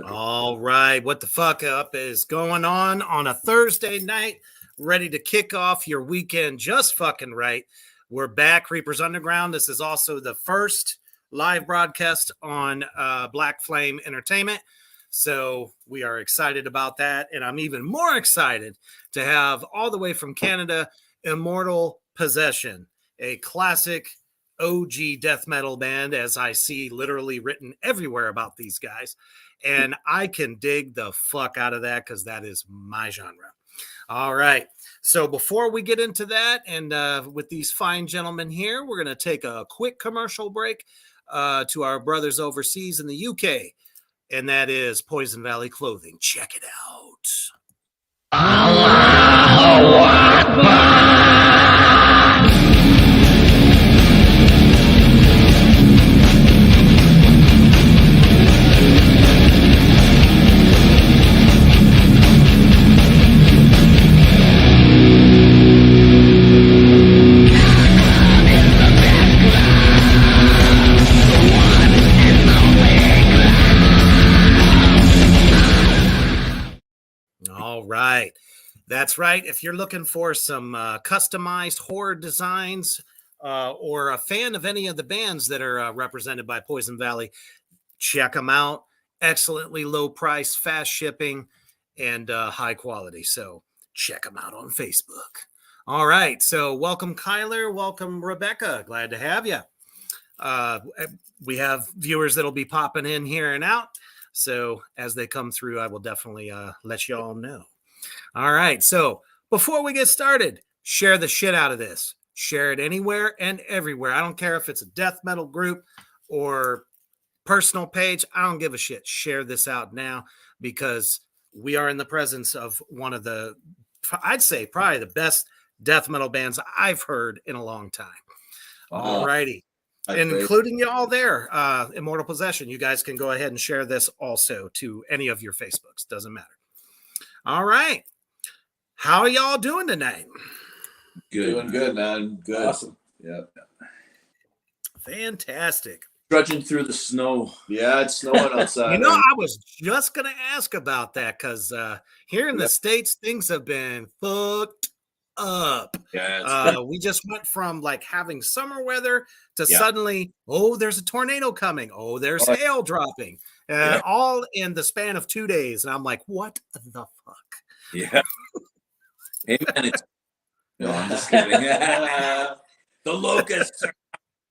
All right, what the fuck up is going on a Thursday night? Ready to kick off your weekend just fucking right. We're back, Reapers Underground. This is also the first live broadcast on Black Flame Entertainment. So we are excited about that. And I'm even more excited to have all the way from Canada, Immortal Possession, a classic OG death metal band, as I see literally written everywhere about these guys. And I can dig the fuck out of that because that is my genre. All right. So before we get into that, and with these fine gentlemen here, we're going to take a quick commercial break to our brothers overseas in the UK. And that is Poison Valley Clothing. Check it out. Allahu Akbar. Right. That's right. If you're looking for some customized horror designs or a fan of any of the bands that are represented by Poison Valley, check them out. Excellently low price, fast shipping, and high quality. So check them out on Facebook. All right. So welcome, Kyler. Welcome, Rebecca. Glad to have you. We have viewers that'll be popping in here and out. So as they come through, I will definitely let you all know. All right. So before we get started, share the shit out of this. Share it anywhere and everywhere. I don't care if it's a death metal group or personal page. I don't give a shit. Share this out now because we are in the presence of one of the, I'd say probably the best death metal bands I've heard in a long time. All righty. And including y'all there, Immortal Possession. You guys can go ahead and share this also to any of your Facebooks. Doesn't matter. All right. How are y'all doing tonight? Good. Doing good, man. Good. Awesome. Yeah. Fantastic. Trudging through the snow. Yeah, it's snowing outside. You know, I was just going to ask about that because here in the States, things have been fucked up. Yeah, we just went from like having summer weather to suddenly, oh, there's a tornado coming. Oh, there's hail dropping. All in the span of 2 days. And I'm like, what the fuck? Yeah. Hey, man, no, I'm just kidding. The locusts.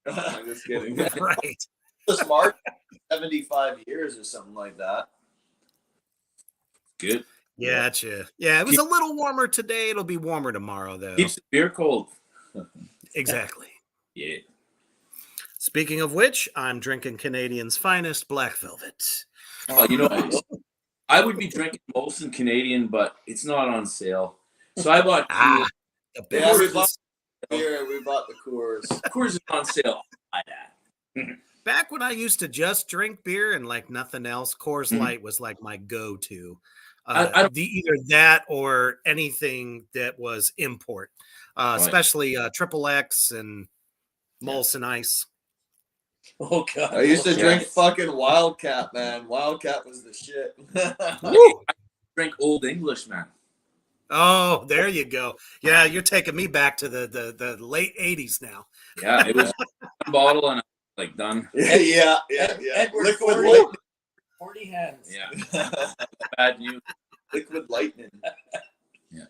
I'm just kidding. Right. This March, 75 years or something like that. Good. Yeah, yeah, it was a little warmer today. It'll be warmer tomorrow, though. Keeps the beer cold. Exactly. Yeah. Speaking of which, I'm drinking Canadian's finest Black Velvet. Oh, you know, I would be drinking Molson Canadian, but it's not on sale. So I bought the best. We bought beer. We bought the Coors. Coors is on sale. Back when I used to just drink beer and like nothing else, Coors Light was like my go-to. Either that or anything that was import, especially Triple X and Molson Ice. Oh God! I used to drink fucking Wildcat, man. Wildcat was the shit. I drink Old English, man. Oh, there you go. Yeah, you're taking me back to the late 80s now. Yeah, it was one bottle and like done. Yeah. Liquid lightning. 40 hands. Yeah. Bad news. Liquid lightning. Yeah.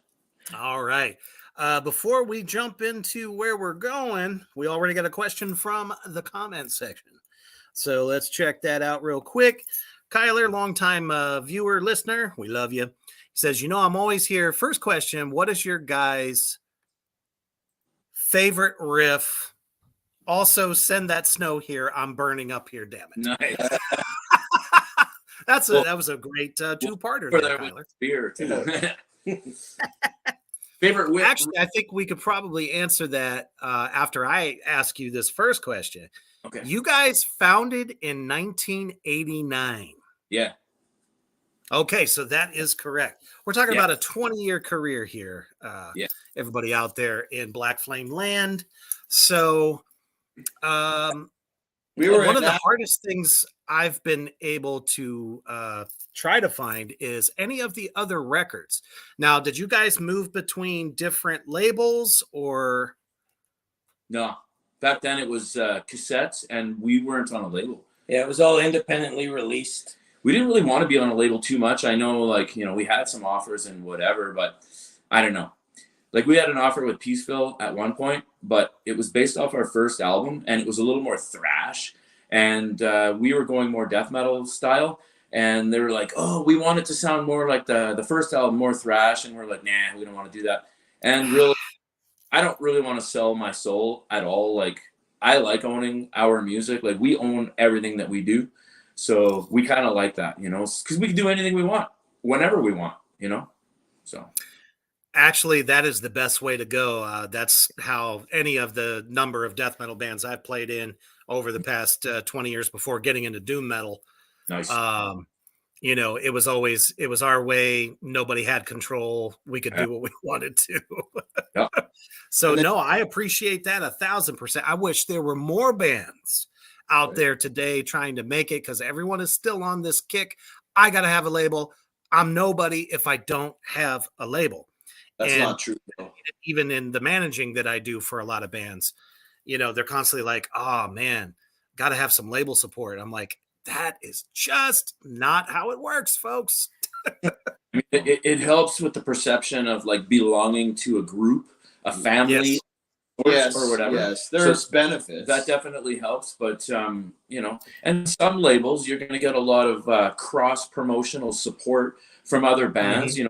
All right. Before we jump into where we're going, we already got a question from the comment section. So let's check that out real quick. Kyler, longtime viewer, listener, we love you. He says, I'm always here. First question, what is your guys' favorite riff? Also, send that snow here. I'm burning up here, damn it. Nice. That was a great two-parter there, Kyler. Beer too. Favorite whip? Actually, I think we could probably answer that after I ask you this first question. Okay. You guys founded in 1989. Yeah. Okay, so that is correct. We're talking about a 20-year career here. Everybody out there in Black Flame land. So We were one of the hardest things I've been able to try to find is any of the other records. Now, did you guys move between different labels or? No, back then it was cassettes, and we weren't on a label. Yeah, it was all independently released. We didn't really want to be on a label too much. I know, we had some offers and whatever, but I don't know. Like, we had an offer with Peaceville at one point, but it was based off our first album, and it was a little more thrash, and we were going more death metal style, and they were like, oh, we want it to sound more like the first album, more thrash, and we're like, nah, we don't want to do that. And really, I don't really want to sell my soul at all. Like, I like owning our music. Like, we own everything that we do. So we kind of like that, because we can do anything we want, whenever we want, so. Actually, that is the best way to go. That's how any of the number of death metal bands I've played in over the past 20 years before getting into doom metal. Nice. It was our way. Nobody had control. We could do what we wanted to. Yep. So I appreciate that 1,000%. I wish there were more bands out there today trying to make it, because everyone is still on this kick. I got to have a label. I'm nobody if I don't have a label. That's not true, though. Even in the managing that I do for a lot of bands, they're constantly like, oh man, got to have some label support. I'm like, that is just not how it works, folks. It helps with the perception of like belonging to a group, a family, or whatever. Yes, there's benefits. That definitely helps, but and some labels you're going to get a lot of cross promotional support from other bands. Mm-hmm.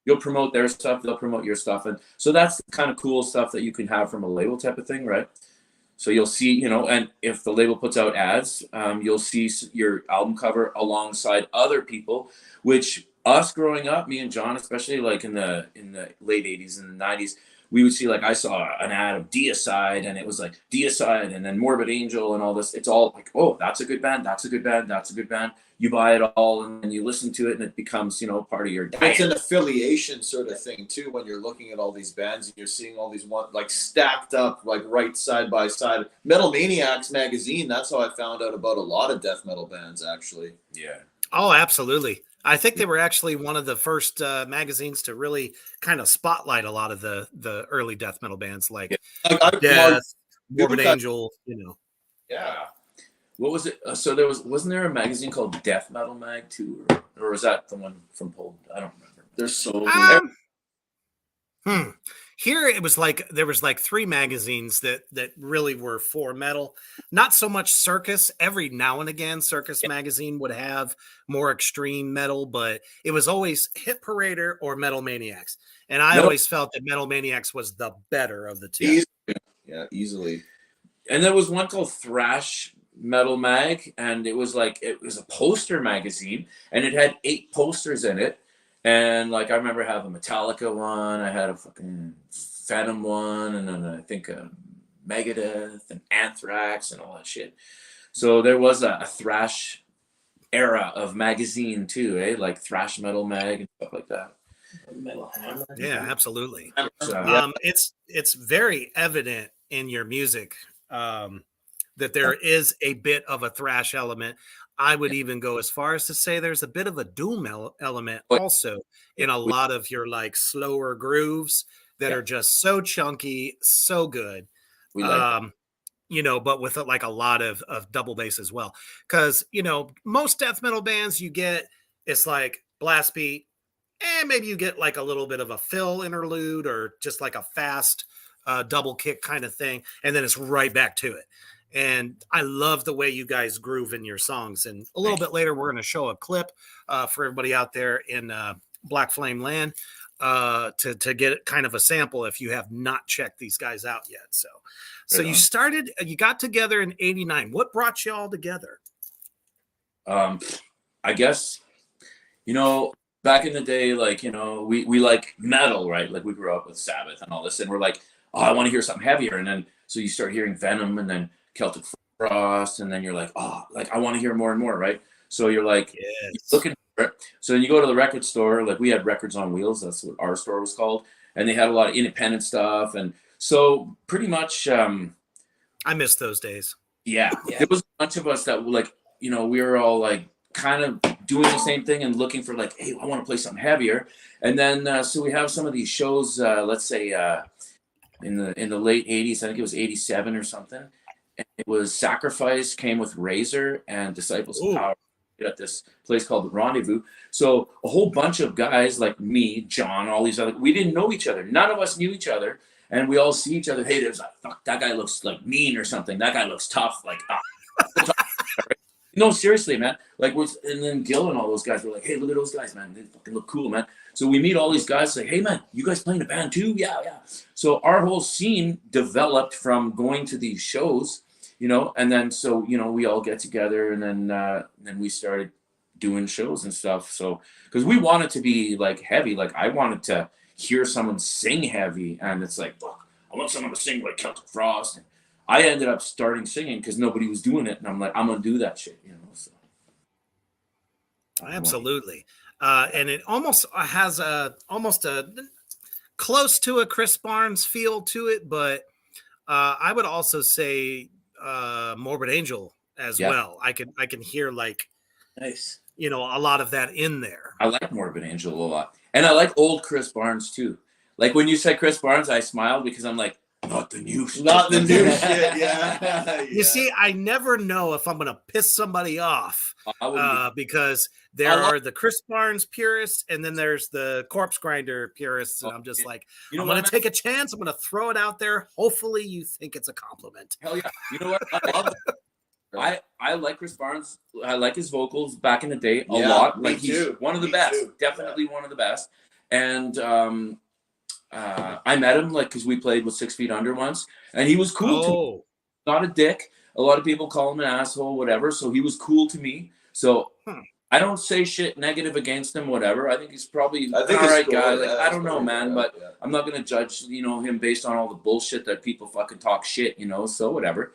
You'll promote their stuff, they'll promote your stuff, and so that's the kind of cool stuff that you can have from a label type of thing, right? So you'll see, and if the label puts out ads, you'll see your album cover alongside other people, which us growing up, me and John, especially like in the late 80s and the 90s, we would see, like, I saw an ad of Deicide, and it was like Deicide and then Morbid Angel and all this. It's all like, oh, that's a good band, that's a good band, that's a good band. You buy it all and then you listen to it and it becomes, part of your diet. It's an affiliation sort of thing too, when you're looking at all these bands and you're seeing all these stacked up, like right side by side. Metal Maniacs magazine, that's how I found out about a lot of death metal bands, actually. Yeah. Oh, absolutely. I think they were actually one of the first magazines to really kind of spotlight a lot of the early death metal bands, like Death, Morbid Angel, Yeah. What was it? So wasn't there a magazine called Death Metal Mag too, or was that the one from Poland? I don't remember. There's so Here it was like there was like 3 magazines that really were for metal. Not so much Circus. Every now and again, Circus magazine would have more extreme metal, but it was always Hit Parader or Metal Maniacs. And I always felt that Metal Maniacs was the better of the two. Yeah, easily. And there was one called Thrash Metal Mag, and it was a poster magazine, and it had 8 posters in it. And like, I remember having a Metallica one, I had a fucking Phantom one, and then I think Megadeth and Anthrax and all that shit. So there was a thrash era of magazine too, like Thrash Metal Mag and stuff like that. Metal Hammer. Yeah, absolutely. So, It's very evident in your music that there is a bit of a thrash element. I would even go as far as to say there's a bit of a doom element also in a lot of your like slower grooves that are just so chunky, so good. we like But with like a lot of double bass as well. Because, most death metal bands you get, it's like blast beat, and maybe you get like a little bit of a fill interlude or just like a fast double kick kind of thing. And then it's right back to it. And I love the way you guys groove in your songs. And a little bit later, we're going to show a clip for everybody out there in Black Flame Land to get kind of a sample if you have not checked these guys out yet. So you got together in '89. What brought you all together? I guess, back in the day, like, we like metal, right? Like we grew up with Sabbath and all this, and we're like, oh, I want to hear something heavier. And then, so you start hearing Venom and then Celtic Frost, and then you're like, oh, like I want to hear more and more, right? So you're like, you're looking for it. So then you go to the record store, like we had Records on Wheels, that's what our store was called. And they had a lot of independent stuff. And so pretty much, I miss those days. Yeah. There was a bunch of us that like, we were all like kind of doing the same thing and looking for like, hey, I want to play something heavier. And then, so we have some of these shows, let's say in the late 80s, I think it was 87 or something. And it was Sacrifice came with Razor and Disciples of Power at this place called the Rendezvous. So a whole bunch of guys like me, John, all these other, we didn't know each other. None of us knew each other. And we all see each other. Hey, there's like, fuck, that guy looks like mean or something. That guy looks tough. Like, no, seriously, man. Like, and then Gil and all those guys were like, hey, look at those guys, man. They fucking look cool, man. So we meet all these guys like, hey, man, you guys playing a band too? Yeah. So our whole scene developed from going to these shows, and then so, we all get together and then we started doing shows and stuff. So, because we wanted to be like heavy, like I wanted to hear someone sing heavy, and it's like, fuck, I want someone to sing like Celtic Frost. And I ended up starting singing because nobody was doing it, and I'm like, I'm gonna do that shit, So. Absolutely, and it almost has a close to a Chris Barnes feel to it, but I would also say Morbid Angel as well. I can hear like nice, a lot of that in there. I like Morbid Angel a lot. And I like old Chris Barnes too. Like when you said Chris Barnes, I smiled because I'm like, not the new shit. Not the new shit, yeah. You see, I never know if I'm going to piss somebody off because there are the Chris Barnes purists and then there's the Corpse Grinder purists. And I'm just like, I'm going to take a chance. I'm going to throw it out there. Hopefully you think it's a compliment. Hell yeah. You know what? I love it. I like Chris Barnes. I like his vocals back in the day a lot. Like he's one of the best, definitely one of the best. And I met him like because we played with 6 Feet Under once, and he was cool to me. Not a dick. A lot of people call him an asshole, whatever. So he was cool to me. So I don't say shit negative against him, whatever. I think he's probably an all right guy. Like I don't know, man, but I'm not gonna judge him based on all the bullshit that people fucking talk shit, So whatever.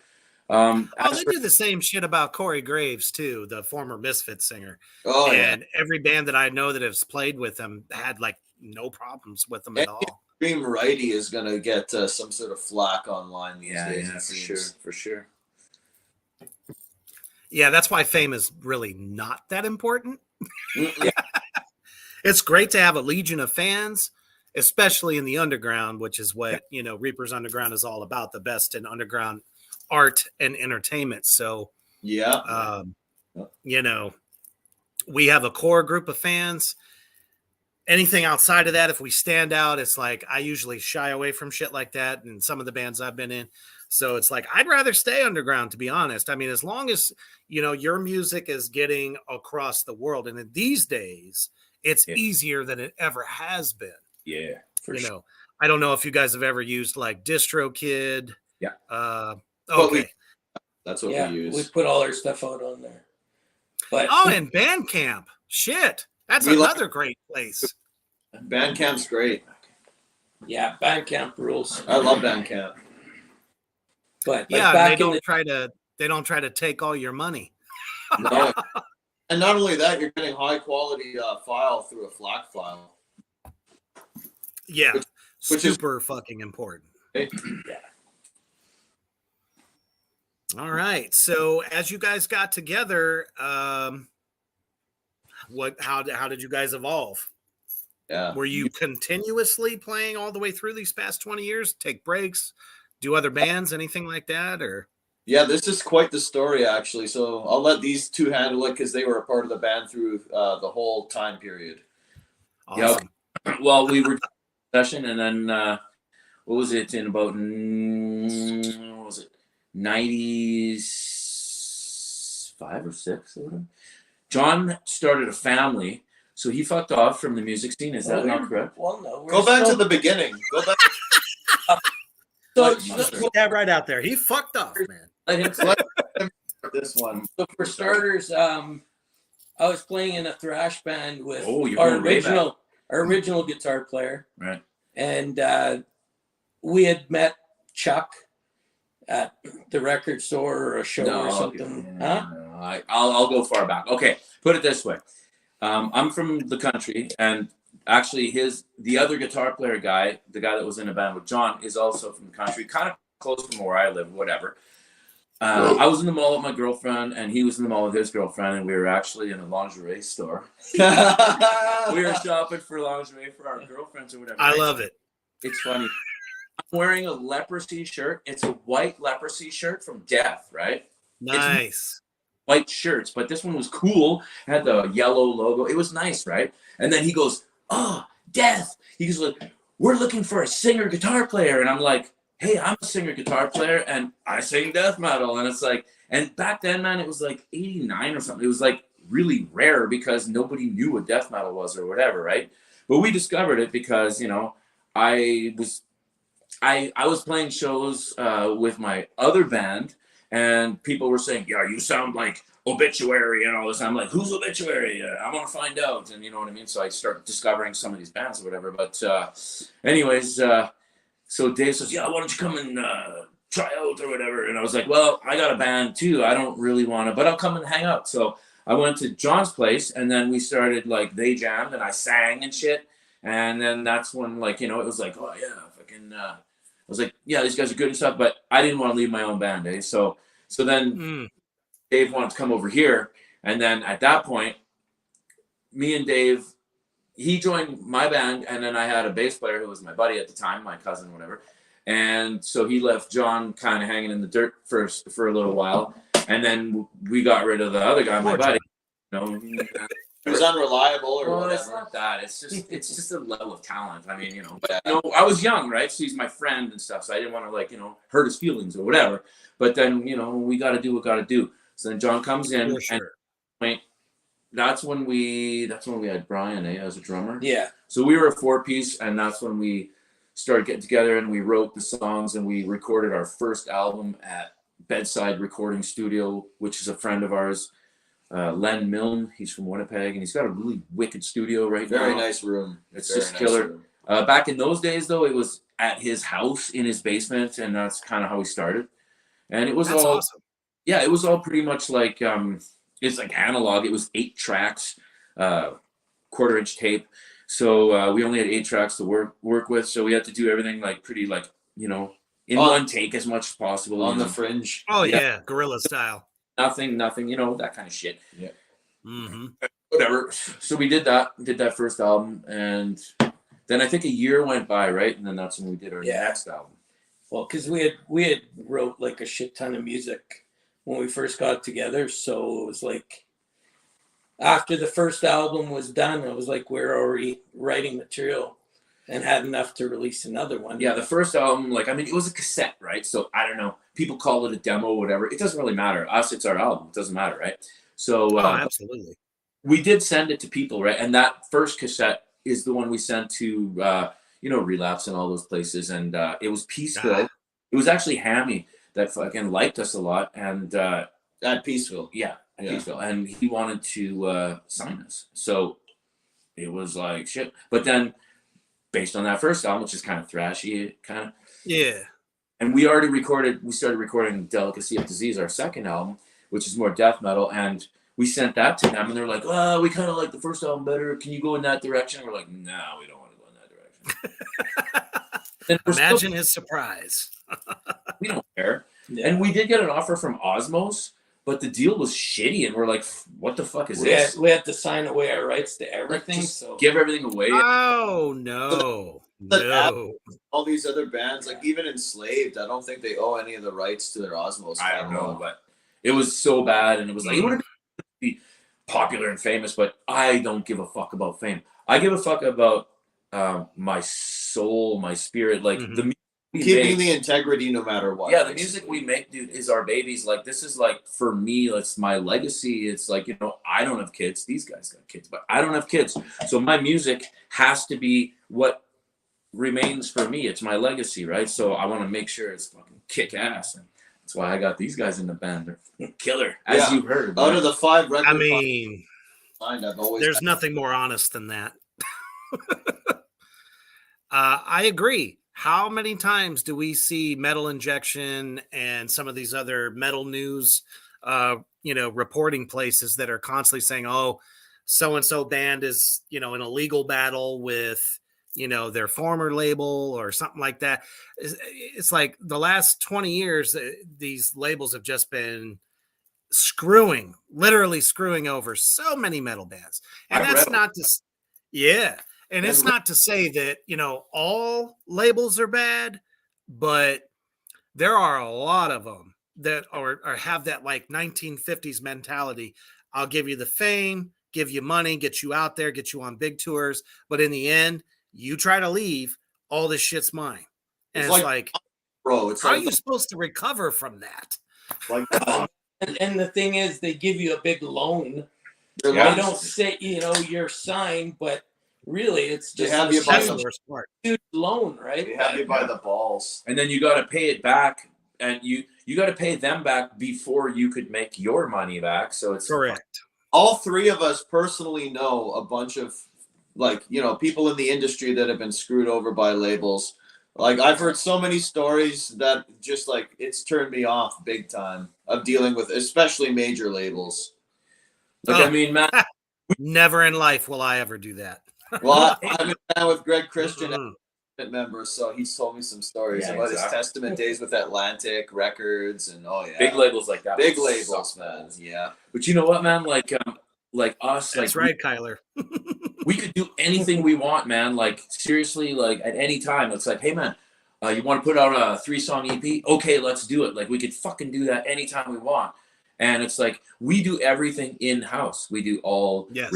They do the same shit about Corey Graves too, the former Misfits singer. And every band that I know that has played with him had like no problems with them at all. Extreme righty is gonna get some sort of flack online these days. Yeah, for sure. Yeah, that's why fame is really not that important. It's great to have a legion of fans, especially in the underground, which is what Reaper's Underground is all about, the best in underground art and entertainment. So we have a core group of fans. Anything outside of that, if we stand out, it's like I usually shy away from shit like that. And some of the bands I've been in, so it's like I'd rather stay underground, to be honest. I mean, as long as your music is getting across the world, and in these days it's easier than it ever has been. Yeah, for sure. I don't know if you guys have ever used like DistroKid. Yeah. Okay. That's what we use. We put all our stuff out on there. But and Bandcamp. Shit. That's another great place. Bandcamp's great. Yeah, Bandcamp rules. I love Bandcamp. But they don't try to take all your money. No. And not only that, you're getting high quality file through a FLAC file. Yeah. Which super fucking important. Yeah. All right. So as you guys got together, how did you guys evolve? Yeah. Were you continuously playing all the way through these past 20 years? Take breaks, do other bands, anything like that? Or yeah, this is quite the story actually. So I'll let these two handle it because they were a part of the band through the whole time period. Awesome. Yeah. Well, we were session, and then what was it in about? What was it? 95 or 6 or whatever. John started a family, so he fucked off from the music scene. Is that not correct? Well, no. Go back to the beginning. Go back. Put that right out there. He fucked off, man. Let him This one. So for starters, I was playing in a thrash band with you're our going way back. original guitar player, Right. and we had met Chuck at the record store or a show or something. Huh? No, I'll go far back. Okay, put it this way. I'm from the country, and actually the other guitar player guy, the guy that was in a band with John, is also from the country, kind of close from where I live, whatever. I was in the mall with my girlfriend, and he was in the mall with his girlfriend, and we were actually in a lingerie store. We were shopping for lingerie for our girlfriends or whatever. I love it. It's funny. I'm wearing a leprosy shirt. It's a white leprosy shirt from Death, right? Nice. White shirts, but this one was cool. Had the yellow logo. It was nice, right? And then he goes, "Oh, Death." He goes, "Look, we're looking for a singer guitar player." And I'm like, "Hey, I'm a singer guitar player, and I sing death metal." And it's like, and back then, man, it was like 89 or something. It was like really rare because nobody knew what death metal was or whatever, right? But we discovered it because, you know, I was playing shows with my other band, and people were saying, "Yeah, you sound like Obituary and all this." I'm like, "Who's Obituary? I want to find out." And you know what I mean? So I start discovering some of these bands or whatever. But anyways, so Dave says, "Yeah, why don't you come and try out or whatever?" And I was like, "Well, I got a band too. I don't really want to, but I'll come and hang out." So I went to John's place, and then we started, like, they jammed, and I sang and shit. And then that's when, like, you know, it was like, "Oh yeah, fucking." I was like, "Yeah, these guys are good and stuff," but I didn't want to leave my own band, eh? So then Dave wanted to come over here, and then at that point, me and Dave, he joined my band, and then I had a bass player who was my buddy at the time, my cousin, whatever. And so he left John kind of hanging in the dirt first for a little while, and then we got rid of the other guy, my buddy. You know, He was unreliable or well, whatever. it's not that. It's just a level of talent. I mean, you know, but, you know, I was young, right? So he's my friend and stuff. So I didn't want to, like, you know, hurt his feelings or whatever. But then, you know, we got to do what got to do. So then John comes in, and that's when we had Brian, as a drummer. Yeah. So we were a 4-piece, and that's when we started getting together, and we wrote the songs, and we recorded our first album at Bedside Recording Studio, which is a friend of ours, Len Milne. He's from Winnipeg, and he's got a really wicked studio right now. Very nice room. It's Very just nice killer. room. Back in those days, though, it was at his house in his basement, and that's kind of how we started. And it was That's all awesome. Yeah, it was all pretty much like it's like analog. It was 8 tracks, 1/4-inch tape. So we only had 8 tracks to work with. So we had to do everything like pretty, like, you know, in one take as much as possible. On you the know. fringe. Oh yeah, guerrilla style. Nothing, you know, that kind of shit. Yeah. Mm-hmm. Whatever. So we did that first album, and then I think a year went by, right? And then that's when we did our next album. Well, because we had wrote like a shit ton of music when we first got together, so it was like after the first album was done, it was like we're already writing material and had enough to release another one. Yeah, the first album, like, I mean, it was a cassette, right? So I don't know. People call it a demo or whatever. It doesn't really matter. Us, it's our album. It doesn't matter, right? So Absolutely. we did send it to people, right? And that first cassette is the one we sent to, you know, Relapse and all those places. And it was Peaceville. It was actually Hammy that fucking liked us a lot. And At Peaceville. yeah, at Peaceville. And he wanted to sign us. So it was like shit. But then, based on that first album, which is kind of thrashy, kind of. Yeah. And we started recording Delicacy of Disease, our second album, which is more death metal. And we sent that to them, and they're like, "Oh, we kind of like the first album better. Can you go in that direction?" We're like, "No, we don't want to go in that direction." Imagine his surprise. We don't care. Yeah. And we did get an offer from Osmos, but the deal was shitty, and we're like, "What the fuck is this?" We had to sign away our rights to everything. Just So give everything away. Oh no. No. All these other bands, like even Enslaved, I don't think they owe any of the rights to their Osmos. I don't know, but it was so bad, and it was like, it would have been popular and famous, but I don't give a fuck about fame. I give a fuck about my soul, my spirit, like the music keeping the integrity no matter what. Yeah, the music we make, dude, is our babies. Like, this is like, for me, it's my legacy. It's like, you know, I don't have kids. These guys got kids, but I don't have kids. So my music has to be what remains for me. It's my legacy, right? So I want to make sure it's fucking kick ass. And that's why I got these guys in the band. They're killer, as you heard. Out of the 5 records, I mean, I've always there's nothing more honest than that. I agree. How many times do we see Metal Injection and some of these other metal news, reporting places that are constantly saying, "Oh, so and so band is, in a legal battle with, their former label or something like that." It's like the last 20 years, these labels have just been literally screwing over so many metal bands, and that's not just, yeah. And it's not to say that, all labels are bad, but there are a lot of them that are have that like 1950s mentality. I'll give you the fame, give you money, get you out there, get you on big tours. But in the end, you try to leave, all this shit's mine. And it's like, bro, it's how like are you supposed to recover from that? like And the thing is, they give you a big loan. They They don't say, you're signed, but really, it's They just have a you by That's the- the worst part. huge loan, right? they have you by the balls. And then you got to pay it back, and you got to pay them back before you could make your money back. So it's Correct. All 3 of us personally know a bunch of people in the industry that have been screwed over by labels. Like, I've heard so many stories that just like it's turned me off big time of dealing with, especially major labels. Like, I mean, man, Never in life will I ever do that. Well, I've been down with Greg Christian, Mhm. member, so he's told me some stories Yeah, about exactly. his Testament days with Atlantic Records, and big labels like that. big would labels, suck, man. Yeah, But you know what, man? Like us, That's like right, Kyler. we could do anything we want, man. Like, seriously, like at any time. It's like, hey, man, you want to put out a 3-song EP? Okay, let's do it. Like, we could fucking do that anytime we want. And it's like, we do everything in house. We do all Yes.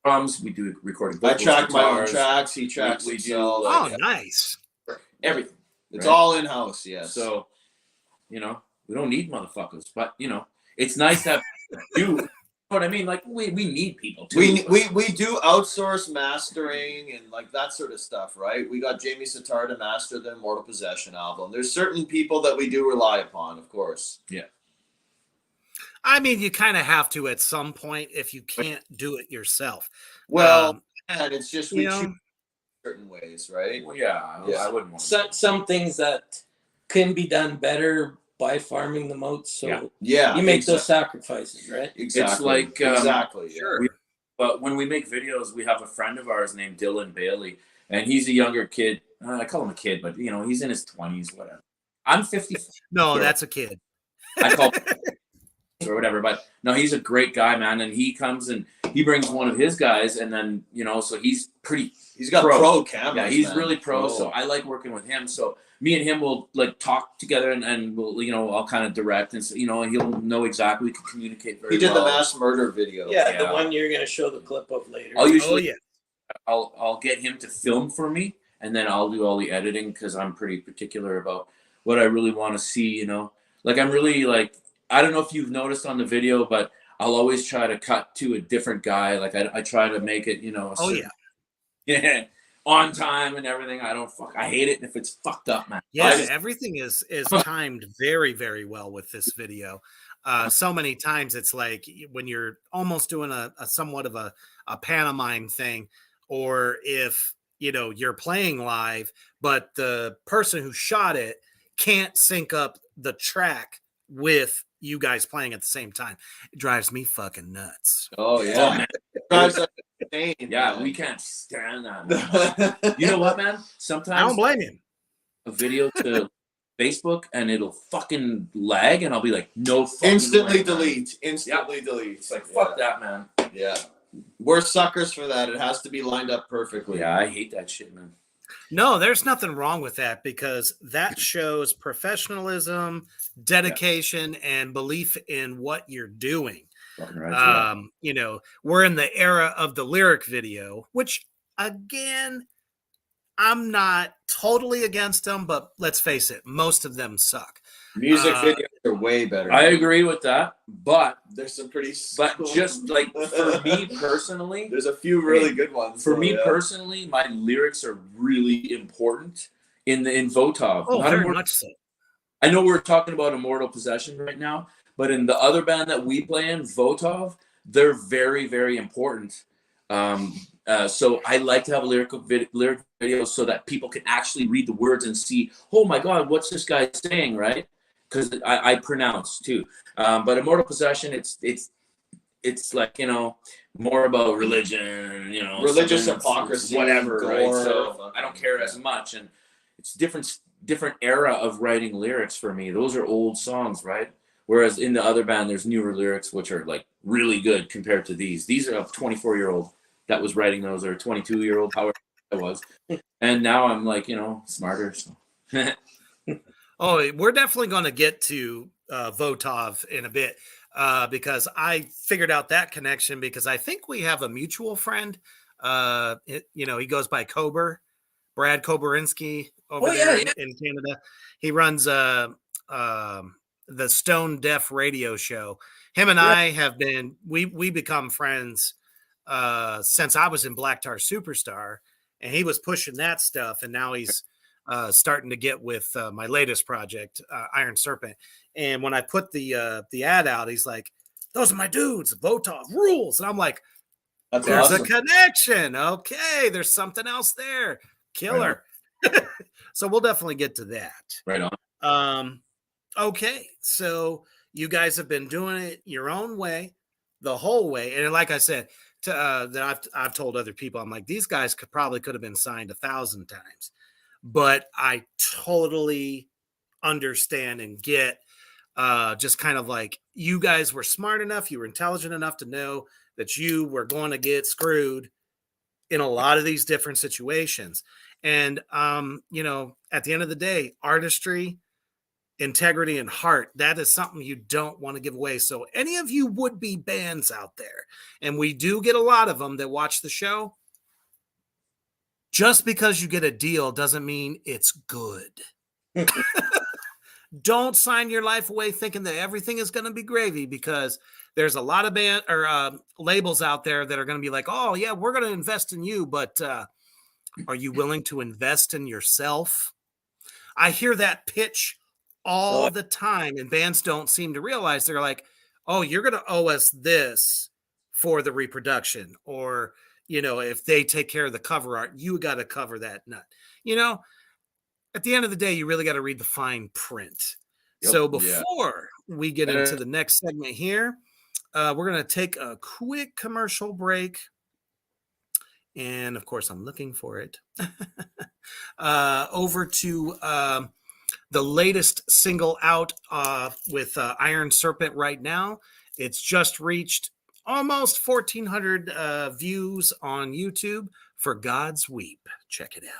drums. We do recording I vocals, track my own guitars, tracks. He tracks we do, himself. like, Oh, nice. everything. It's right? all in house. Yes. So, we don't need motherfuckers, but it's nice to have you. You know what I mean? Like, we need people too. we do outsource mastering and like that sort of stuff, right? We got Jamie Sitar to master the Immortal Possession album. There's certain people that we do rely upon, of course. Yeah. I mean, you kind of have to at some point if you can't do it yourself. Well, and it's just we you know, choose certain ways, right? Well, yeah, Yeah. I wouldn't want Some things that can be done better by farming them out. So Yeah, you make those sacrifices, right? Exactly. It's like, exactly. Yeah. sure. But when we make videos, we have a friend of ours named Dylan Bailey, and he's a younger kid. I call him a kid, but he's in his 20s, whatever. I'm 50. No, Sure. that's a kid. I call him or whatever, but no, he's a great guy, man. And he comes and he brings one of his guys, and then so he's pretty. He's got pro cameras. Yeah, he's man. really pro. So I like working with him. So me and him will like talk together, and we'll I'll kind of direct, and so, and he'll know exactly. We can communicate very He did well. the mass murder video. Yeah, the Yeah. one you're going to show the clip of later. I'll usually Oh, yeah. I'll get him to film for me, and then I'll do all the editing because I'm pretty particular about what I really want to see. Like I'm really like, I don't know if you've noticed on the video, but I'll always try to cut to a different guy. Like I try to make it, Oh, yeah. yeah, on time and everything. I hate it if it's fucked up, man. Yeah, everything is timed very, very well with this video. So many times it's like when you're almost doing a somewhat of a pantomime thing, or if you're playing live, but the person who shot it can't sync up the track with you guys playing at the same time. It drives me fucking nuts. Oh yeah. man. Drives us insane, Yeah, man. we can't stand that. You know what, man? I don't Sometimes blame him. a video to Facebook and it'll fucking lag, and I'll be like, no fucking Instantly way, man. delete. Instantly delete. It's like, fuck that, man. Yeah. We're suckers for that. It has to be lined up perfectly. Yeah, I hate that shit, man. No, there's nothing wrong with that because that shows professionalism, dedication, and belief in what you're doing. Fucking right. We're in the era of the lyric video, which again, I'm not totally against them, but let's face it, most of them suck. Music videos are way better. I agree with that, but There's some pretty. just like for me personally, there's a few really good ones. For so, me yeah. personally, my lyrics are really important in Votov. Oh, Not very Immortal. much so. I know we're talking about Immortal Possession right now, but in the other band that we play in, Votov, they're very, very important. So I like to have lyric videos so that people can actually read the words and see, oh my God, what's this guy saying, right? Because I pronounce too. But Immortal Possession, it's like, you know, more about religion, you know, Religious something hypocrisy, whatever, right? gore, So I don't care as much, and it's different era of writing lyrics for me. Those are old songs, right? Whereas in the other band, there's newer lyrics which are like really good compared to these. These are a 24-year-old that was writing those, or a 22-year-old, however I was, and now I'm like, you know, smarter. So. Oh, we're definitely going to get to Votov in a bit because I figured out that connection because I think we have a mutual friend. You know, he goes by Kober, Brad Koberinsky over there in Canada. He runs the Stone Deaf radio show. Him and I have been we become friends since I was in Black Tar Superstar, and he was pushing that stuff, and now he's starting to get with my latest project, Iron Serpent. And when I put the ad out, he's like, "Those are my dudes. Votov rules," and I'm like, That's "There's awesome. a connection. Okay, there's something else there. Killer." Right. So we'll definitely get to that. Right on. Okay, so you guys have been doing it your own way the whole way, and like I said, that I've told other people, I'm like, these guys could have been signed 1,000 times, but I totally understand and get just kind of like you guys were smart enough, you were intelligent enough to know that you were going to get screwed in a lot of these different situations. And, you know, at the end of the day, artistry, integrity, and heart, that is something you don't want to give away. So any of you would-be bands out there, and we do get a lot of them that watch the show, just because you get a deal doesn't mean it's good. Don't sign your life away thinking that everything is going to be gravy, because there's a lot of band or labels out there that are going to be like, oh yeah, we're going to invest in you, but are you willing to invest in yourself? I hear that pitch all the time, and bands don't seem to realize. They're like, oh, you're going to owe us this for the reproduction, or, you know, if they take care of the cover art, you got to cover that nut. You know, at the end of the day, you really got to read the fine print. Yep. So before we get into the next segment here, we're going to take a quick commercial break. And of course, I'm looking for it. Over to the latest single out with Iron Serpent right now. It's just reached almost 1,400 views on YouTube for God's Weep. Check it out.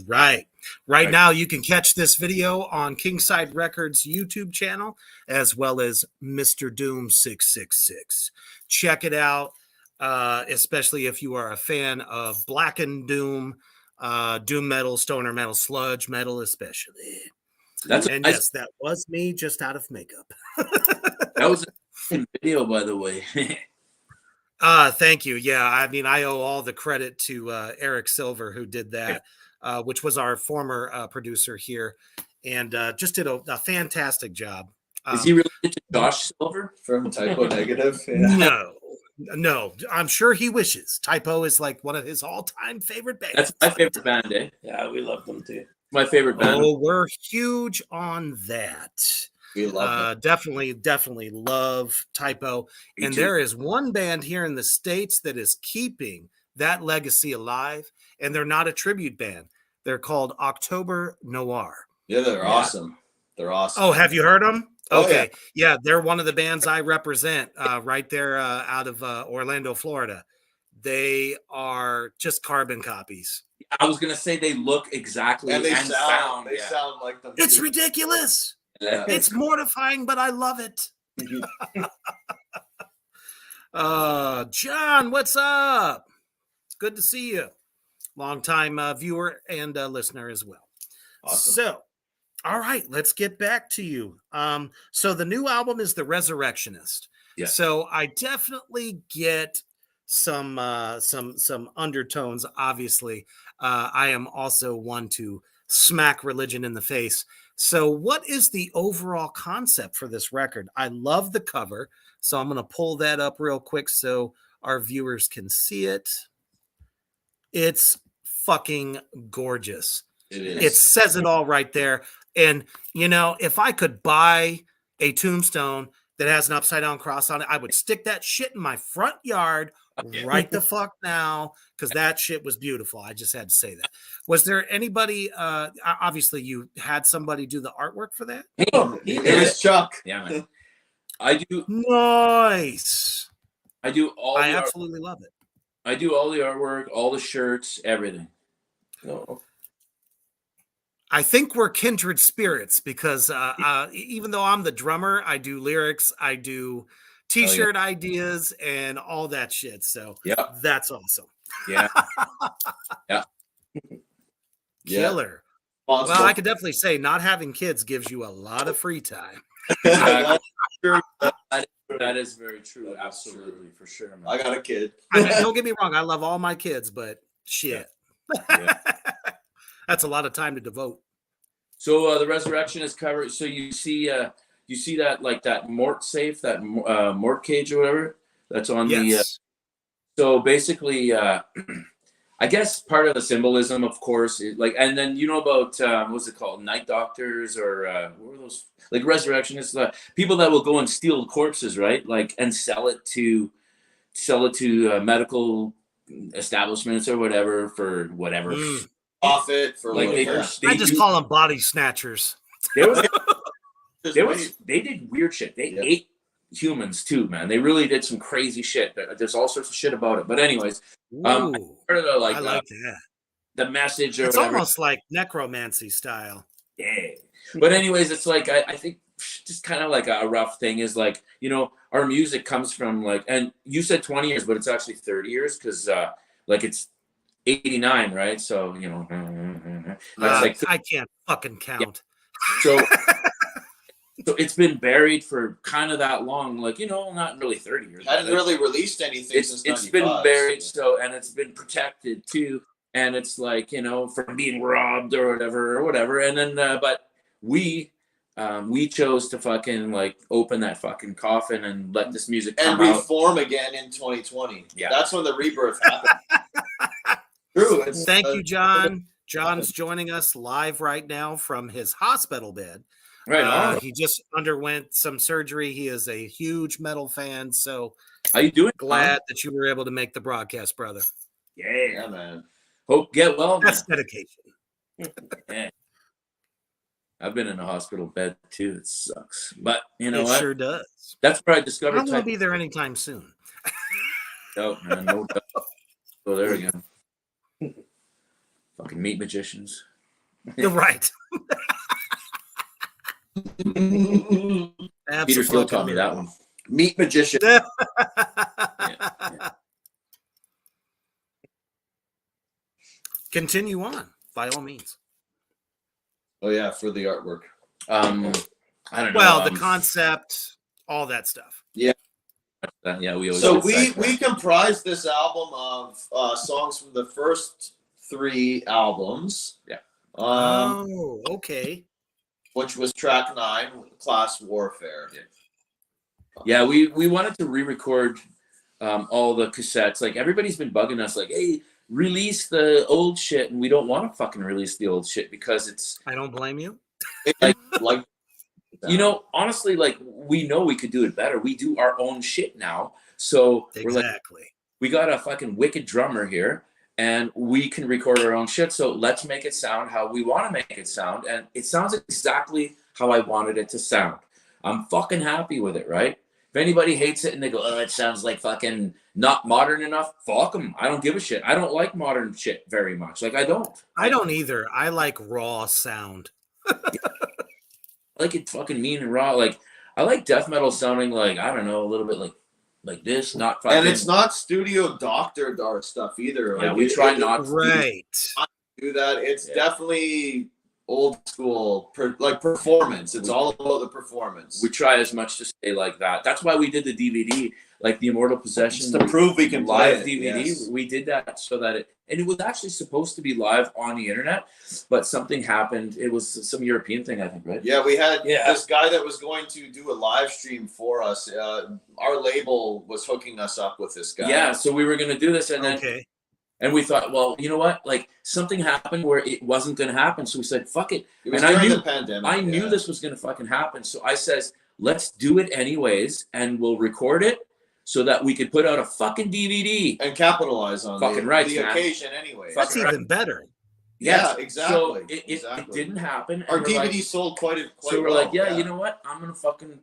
right. Right now, you can catch this video on Kingside Records YouTube channel, as well as Mr. Doom 666. Check it out, especially if you are a fan of Blackened Doom, Doom metal, stoner metal, sludge metal, especially. And yes, that was me just out of makeup. That was a video, by the way. Thank you. Yeah, I mean, I owe all the credit to Eric Silver, who did that, which was our former producer here, and just did a fantastic job. Is he related to Josh Silver from Typo Negative? Yeah. No, I'm sure he wishes. Typo is like one of his all-time favorite bands. That's my favorite band, eh? Yeah, we love them too. My favorite band. Oh, we're huge on that. We love definitely love Typo. Me And too. there is one band here in the States that is keeping that legacy alive, and they're not a tribute band. They're called October Noir. Yeah, they're awesome. They're awesome. Oh, have you heard them? Oh, Okay. Yeah, they're one of the bands I represent right there out of Orlando, Florida. They are just carbon copies. I was gonna say they look exactly and they sound. They sound like them. It's too. ridiculous. Yeah. It's mortifying, but I love it. John, what's up? It's good to see you. Longtime viewer and listener as well. Awesome. So, all right, let's get back to you. So the new album is The Resurrectionist. Yeah. So I definitely get some undertones. Obviously, I am also one to smack religion in the face. So what is the overall concept for this record? I love the cover, so I'm going to pull that up real quick so our viewers can see it. It's fucking gorgeous. It is. It says it all right there. And, you know, if I could buy a tombstone that has an upside down cross on it, I would stick that shit in my front yard right the fuck now, because that shit was beautiful. I just had to say that. Was there anybody, obviously you had somebody do the artwork for that? It was Chuck. Yeah, man. I do Nice. all I the absolutely love it. I do all the artwork, all the shirts, everything. No. I think we're kindred spirits because even though I'm the drummer, I do lyrics, I do t-shirt ideas and all that shit. So Yeah. that's awesome. Yeah. Yeah. Killer. Well, I could definitely say not having kids gives you a lot of free time. That is very true. Absolutely, for sure, man. I got a kid. Don't get me wrong. I love all my kids, but shit. Yeah. That's a lot of time to devote. So the resurrection is covered. So you see that like that mort safe, that mort cage or whatever that's on the. So basically, I guess part of the symbolism, of course, is like, and then you know about what's it called, night doctors or what were those, like resurrectionists, people that will go and steal corpses, right? Like and sell it to medical establishments or whatever for whatever. Profit for like they I just call them body snatchers. They did weird shit. They ate humans too, man. They really did some crazy shit. There's all sorts of shit about it. But anyways, I like that. The message or it's whatever. Almost like necromancy style. Yeah. But anyways, it's like I think just kind of like a rough thing is like, you know, our music comes from like, and you said 20 years, but it's actually 30 years because like it's 89, right? So, you know, that's like I can't fucking count. Yeah. So it's been buried for kind of that long, like, you know, not really 30 years. Hadn't really released anything since 95. It's been buried, so, and it's been protected too. And it's like, you know, from being robbed or whatever. And then, but we chose to fucking like open that fucking coffin and let this music come and out. reform again in 2020. Yeah. That's when the rebirth happened. True. Thank you, John. John's joining us live right now from his hospital bed. Right. He just underwent some surgery. He is a huge metal fan. So how you doing? Glad that you were able to make the broadcast, brother. Yeah, man. Hope get well. That's dedication. Yeah. I've been in a hospital bed too. It sucks, but you know it what? Sure does. That's where I discovered. I won't be there anytime soon. Oh man, no doubt. Oh, there we go. Fucking meat magicians. You're right. Peter Steele taught me that one. Meat magician. Yeah. Continue on, by all means. Oh yeah, for the artwork. I don't know. Well, the concept, all that stuff. Yeah. Yeah, we always So get we comprised this album of songs from the first 3 albums. Yeah. Oh, okay. Which was track 9, Class Warfare. Yeah, we wanted to re-record all the cassettes. Like, everybody's been bugging us, like, hey, release the old shit, and we don't want to fucking release the old shit because it's. I don't blame you. Like you know, honestly, like, we know we could do it better. We do our own shit now, so we're like, Exactly. we got a fucking wicked drummer here, and we can record our own shit. So let's make it sound how we want to make it sound, and it sounds exactly how I wanted it to sound. I'm fucking happy with it, right? If anybody hates it and they go, oh, it sounds like fucking not modern enough, fuck them. I don't give a shit. I don't like modern shit very much. Like, I don't. I don't either. I like raw sound. I like it fucking mean and raw. Like, I like death metal sounding like, I don't know, a little bit like this, not fucking. And it's not studio doctored our stuff either. Yeah, Like, we try not to Right. do that. It's definitely old school, like performance. It's all about the performance. We try as much to stay like that. That's why we did the DVD, like the Immortal Possession. Just to prove we can play live it, DVD. yes. We did that so that and it was actually supposed to be live on the internet, but something happened. It was some European thing, I think, right? Yeah, we had this guy that was going to do a live stream for us. Our label was hooking us up with this guy. Yeah, so we were going to do this, and then and we thought, well, you know what? Like, something happened where it wasn't going to happen, so we said, fuck it. It was and during the pandemic. I knew this was going to fucking happen, so I says, let's do it anyways, and we'll record it so that we could put out a fucking DVD and capitalize on fucking the occasion anyway. That's even better. Yeah, exactly. So it didn't happen. Our DVD sold quite so we're well. like, yeah, you know what? I'm gonna fucking,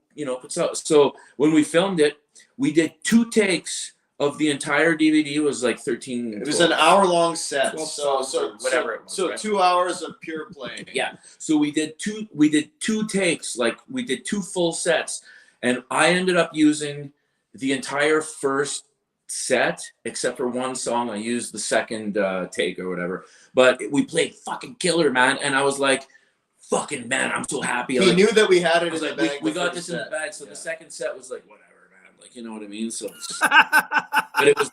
so when we filmed it, we did 2 takes of the entire DVD. Was like 13. It was an hour-long set. So whatever it was. So right? 2 hours of pure playing. Yeah. So we did two takes, like we did 2 full sets, and I ended up using the entire first set except for one song. I used the second take or whatever, but we played fucking killer, man. And I was like, fucking man, I'm so happy. He knew that we had it in the bag. We got this in the bag. So the second set was like, whatever, man. Like, you know what I mean? So, but it was.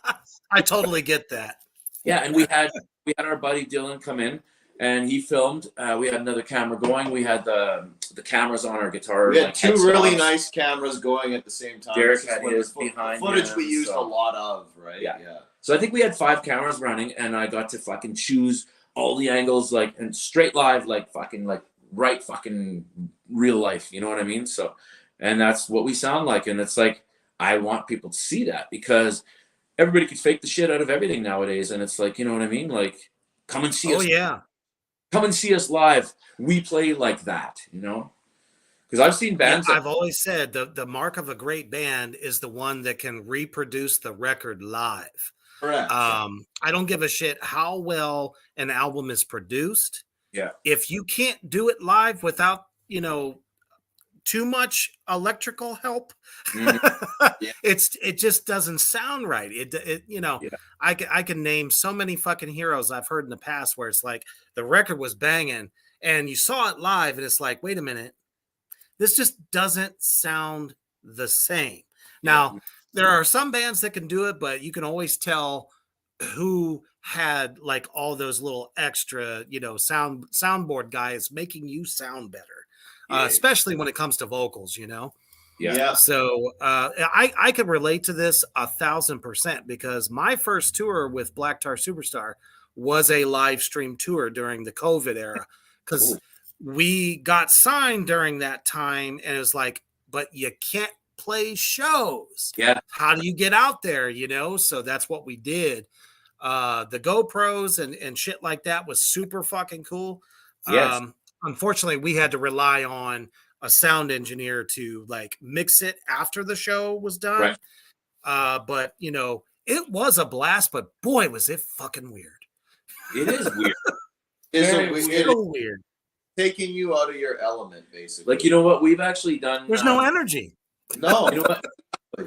I totally get that. Yeah, and we had our buddy Dylan come in, and he filmed. We had another camera going. We had the cameras on our guitar. We had 2 really nice cameras going at the same time. Derek had his behind. Footage we used a lot of, right? Yeah. So I think we had 5 cameras running, and I got to fucking choose all the angles, like, and straight live, like fucking, like right fucking real life. You know what I mean? So, and that's what we sound like, and it's like I want people to see that because everybody can fake the shit out of everything nowadays, and it's like, you know what I mean? Like, come and see us. Oh yeah. Come and see us live. We play like that, you know? Because I've seen bands. I've always said the mark of a great band is the one that can reproduce the record live. Correct. I don't give a shit how well an album is produced. Yeah. If you can't do it live without, too much electrical help, it just doesn't sound right. I can name so many fucking heroes I've heard in the past where it's like the record was banging and you saw it live and it's like, wait a minute, this just doesn't sound the same. Now, there are some bands that can do it, but you can always tell who had like all those little extra, soundboard guys making you sound better. Especially when it comes to vocals, Yeah. So I can relate to this 1,000% because my first tour with Black Tar Superstar was a live stream tour during the COVID era because we got signed during that time and it was like, but you can't play shows. Yeah. How do you get out there? So that's what we did. The GoPros and shit like that was super fucking cool. Yes. Unfortunately, we had to rely on a sound engineer to like mix it after the show was done. Right. But it was a blast, but boy, was it fucking weird. It is weird. It's So weird. taking you out of your element, basically. Like, you know what? We've actually done. There's no energy. No. You know what?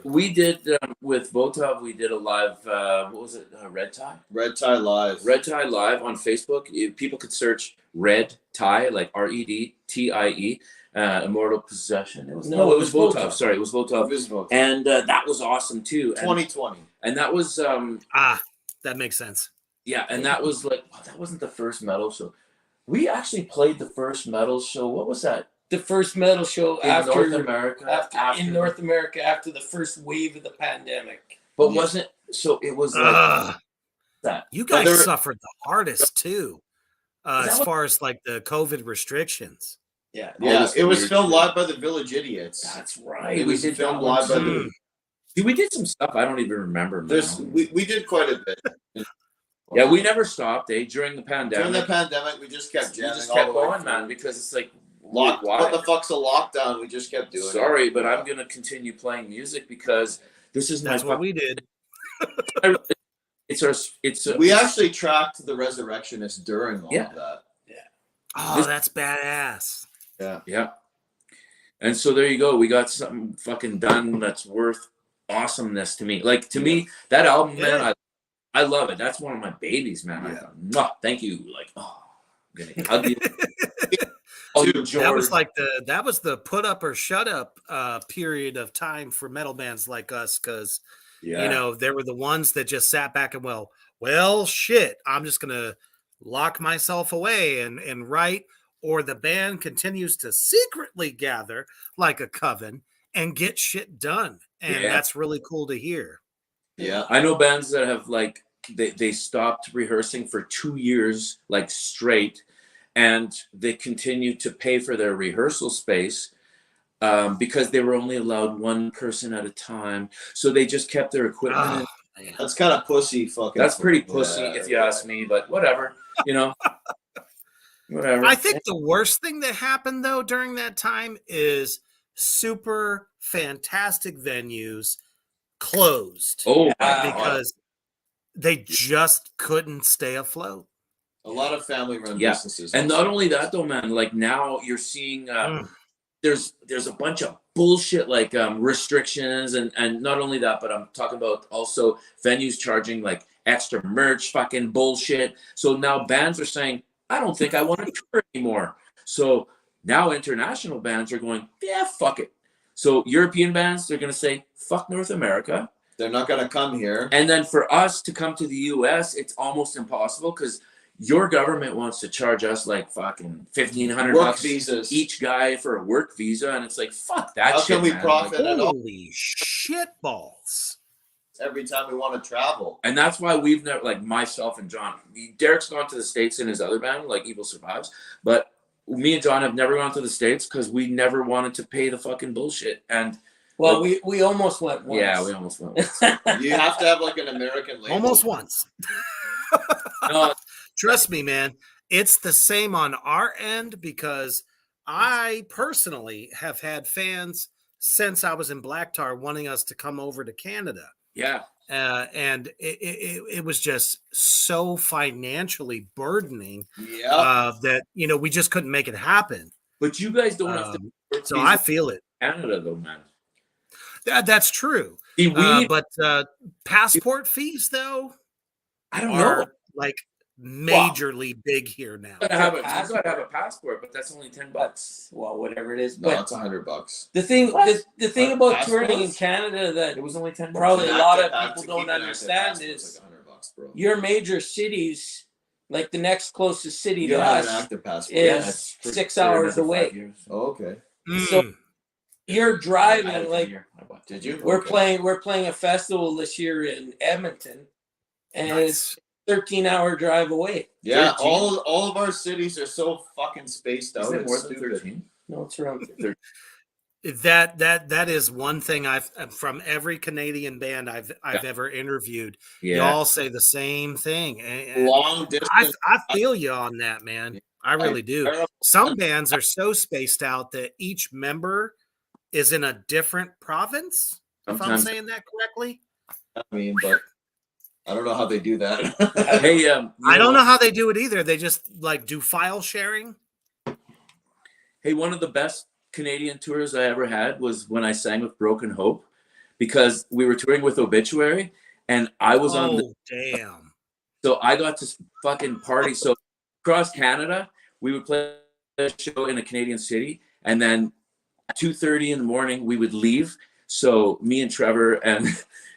We did with Votov. We did a live. What was it? Red Tie. Red Tie Live. Red Tie Live on Facebook. People could search Red Tie, like REDTIE, Immortal Possession. It was Votov. Sorry, it was Votov. And that was awesome too. 2020. And that was that makes sense. Yeah, and that was like that wasn't the first metal show. We actually played the first metal show. What was that? The first metal show In North America. in North America after the first wave of the pandemic. But wasn't so? It was like that. You guys suffered the hardest too, as far as like the COVID restrictions. Yeah, it was filmed live by the Village Idiots. That's right. We did film live by the. We did some stuff I don't even remember. We did quite a bit. Yeah, we never stopped. During the pandemic. During the pandemic, we just kept jamming. We just kept going, man, because it's like. What the fuck's a lockdown? We just kept doing it. Sorry, but I'm gonna continue playing music because this is That's what we did. We actually tracked the Resurrectionists during all of that. Yeah. Oh, that's badass. Yeah. And so there you go. We got something fucking done that's worth awesomeness to me. Like to me, that album, man, I love it. That's one of my babies, man. I thought, thank you. Like, I'm gonna hug you. That was the put up or shut up period of time for metal bands like us, because you know there were the ones that just sat back and well shit, I'm just gonna lock myself away and write, or the band continues to secretly gather like a coven and get shit done, and that's really cool to hear. Yeah, I know bands that have like they stopped rehearsing for 2 years like straight. And they continued to pay for their rehearsal space because they were only allowed one person at a time. So they just kept their equipment. That's kind of pussy fucking. That's pretty pussy if you ask me, but whatever, whatever. I think the worst thing that happened though during that time is super fantastic venues closed. Oh, because they just couldn't stay afloat. A lot of family-run businesses. And not only that, though, man. Like now you're seeing there's a bunch of bullshit like restrictions, and not only that, but I'm talking about also venues charging like extra merch, fucking bullshit. So now bands are saying, I don't think I want to tour anymore. So now international bands are going, yeah, fuck it. So European bands, they're gonna say, fuck North America. They're not gonna come here. And then for us to come to the US, it's almost impossible because your government wants to charge us like fucking $1,500 visas each guy for a work visa, and it's like fuck that. How shit, can we man. profit Like, at all? Holy shit balls! Every time we want to travel, and that's why we've never, like myself and John. Derek's gone to the States in his other band, like Evil Survives, but me and John have never gone to the States because we never wanted to pay the fucking bullshit. And well, we almost went once. Yeah, we almost went once. You have to have like an American label. Almost once. No, trust me, man. It's the same on our end because I personally have had fans since I was in Black Tar wanting us to come over to Canada. Yeah. And it was just so financially burdening that, we just couldn't make it happen. But you guys don't have to. So I feel it. Canada, though, man. That's true. See, but passport fees, though, I don't know. Like majorly big here now. You gotta have a passport, but that's only $10. Well, whatever it is. No, but it's $100. The thing, the thing about touring in Canada that it was only $10. Probably a lot of people don't understand is like $100, your major cities, like the next closest city to have an us, active passport. is 6 hours away. Oh, okay. So you're driving like. Did you? We're playing a festival this year in Edmonton, and it's 13-hour drive away. Yeah, 13. all of our cities are so fucking spaced out. Is it more than stupid. 13? No, it's around 13. That is one thing I've from every Canadian band I've ever interviewed. Yeah. You all say the same thing. And long distance. I feel you on that, man. I really do. Some bands are so spaced out that each member is in a different province. If I'm saying that correctly. I mean, but I don't know how they do that. Hey, I don't know how they do it either. They just like do file sharing. Hey, one of the best Canadian tours I ever had was when I sang with Broken Hope, because we were touring with Obituary, and I was on the. Oh, damn. So I got to fucking party. So across Canada, we would play a show in a Canadian city, and then at 2:30 in the morning we would leave. So me and Trevor and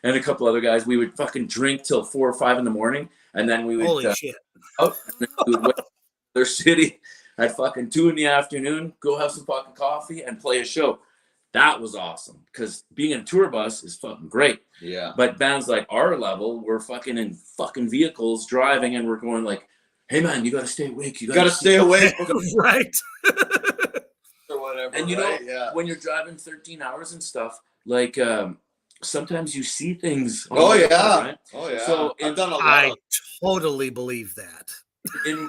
a couple other guys, we would fucking drink till 4 or 5 in the morning, and then we would Holy shit. out, and then we would wait in their city at fucking 2 in the afternoon, go have some fucking coffee and play a show. That was awesome, because being in a tour bus is fucking great. Yeah. But bands like our level, we're fucking in fucking vehicles driving, and we're going like, hey man, you gotta stay awake. You Gotta stay awake. Right. Or whatever. And you right? know, Yeah. when you're driving 13 hours and stuff, like sometimes you see things. on Oh the road, yeah. right? Oh yeah. So I've done a lot. I Of, totally believe that. In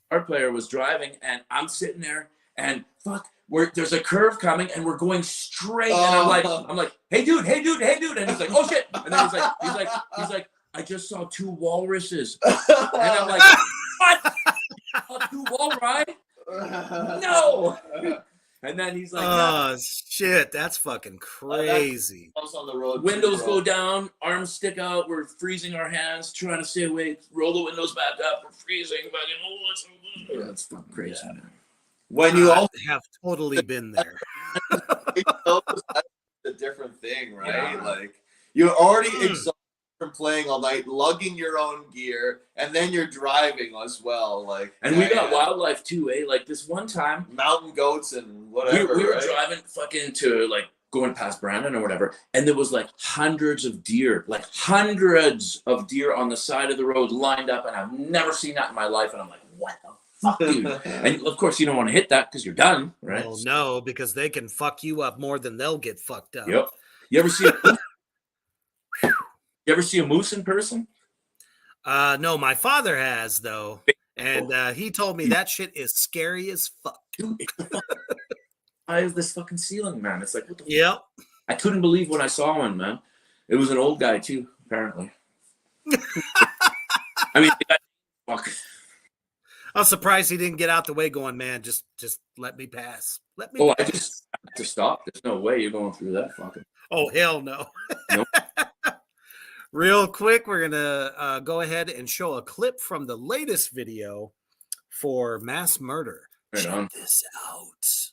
our player was driving, and I'm sitting there, and fuck, there's a curve coming, and we're going straight, and I'm like, hey dude, and he's like, oh shit, and then he's like, I just saw 2 walruses, and I'm like, what? A 2 walrus? No. And then he's like, Oh shit, that's fucking crazy. I was on the road. windows go down, arms stick out, we're freezing our hands, trying to stay awake, roll the windows back up, we're freezing, fucking, that's fucking crazy, man. When you I also have totally been there. that's a different thing, right? Yeah. Like you're already exhausted from playing all night, lugging your own gear, and then you're driving as well. Like, And we got wildlife too, eh? Like this one time, mountain goats and whatever. we were right? driving fucking to like going past Brandon or whatever, and there was like hundreds of deer on the side of the road lined up, and I've never seen that in my life. And I'm like, what the fuck, dude? And of course, you don't want to hit that because you're done, right? Well, no, because they can fuck you up more than they'll get fucked up. Yep. You ever see? You ever see a moose in person? No, my father has though, and he told me that shit is scary as fuck. Dude, it's the fuck. I have this fucking ceiling, man. It's like, what the fuck? Yep. I couldn't believe when I saw one, man. It was an old guy too, apparently. I mean, fuck. I'm surprised he didn't get out the way going, man, just let me pass. Let me Oh, pass. I just had to stop. There's no way you're going through that fucking. Oh, hell no. Nope. Real quick, we're going to go ahead and show a clip from the latest video for mass murder. Right Check on. this out.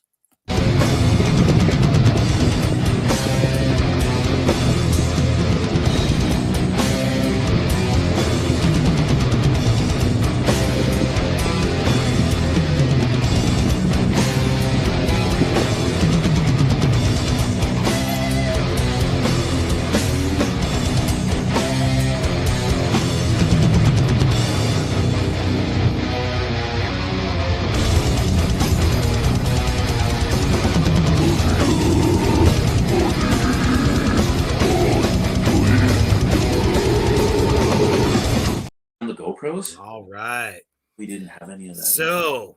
On the GoPros, All right. we didn't have any of that. So,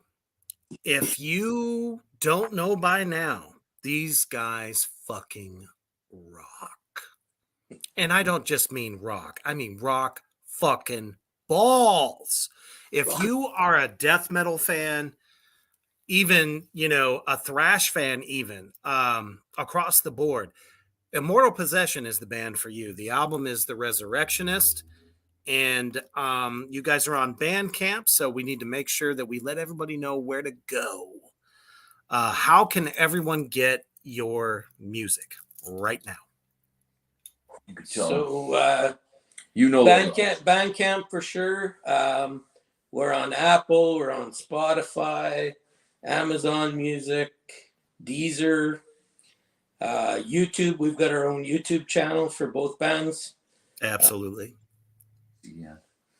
if you don't know by now, these guys fucking rock. And I don't just mean rock, I mean rock fucking balls. If you are a death metal fan, even, a thrash fan, even across the board, Immortal Possession is the band for you. The album is The Resurrectionist. And you guys are on Bandcamp, so we need to make sure that we let everybody know where to go. How can everyone get your music right now? You could tell. So Bandcamp for sure. We're on Apple, we're on Spotify, Amazon Music, Deezer, YouTube. We've got our own YouTube channel for both bands. Absolutely.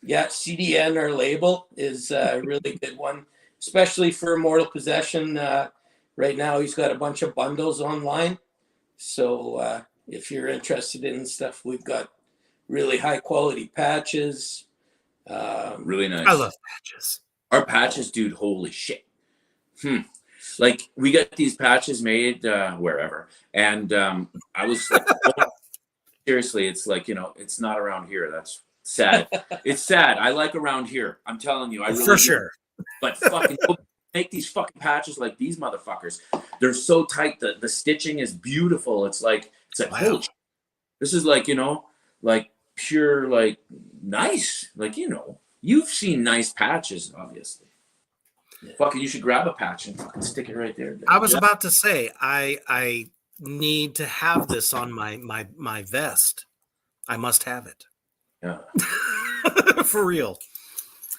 Yeah, CDN, our label, is a really good one, especially for Immortal Possession. Right now, he's got a bunch of bundles online. So if you're interested in stuff, we've got really high quality patches. Really nice. I love patches. Our patches, dude. Holy shit. Like we get these patches made wherever, and I was like, seriously, it's like, it's not around here. That's sad. It's sad. I like around here. I'm telling you, I really For do. sure. But fucking make these fucking patches like these motherfuckers. They're so tight. The stitching is beautiful. It's like Wow. holy shit. This is like, like pure, like nice. Like, you've seen nice patches, obviously. Yeah. Fucking, you should grab a patch and fucking stick it right there. I was about to say, I need to have this on my vest. I must have it. Yeah. For real.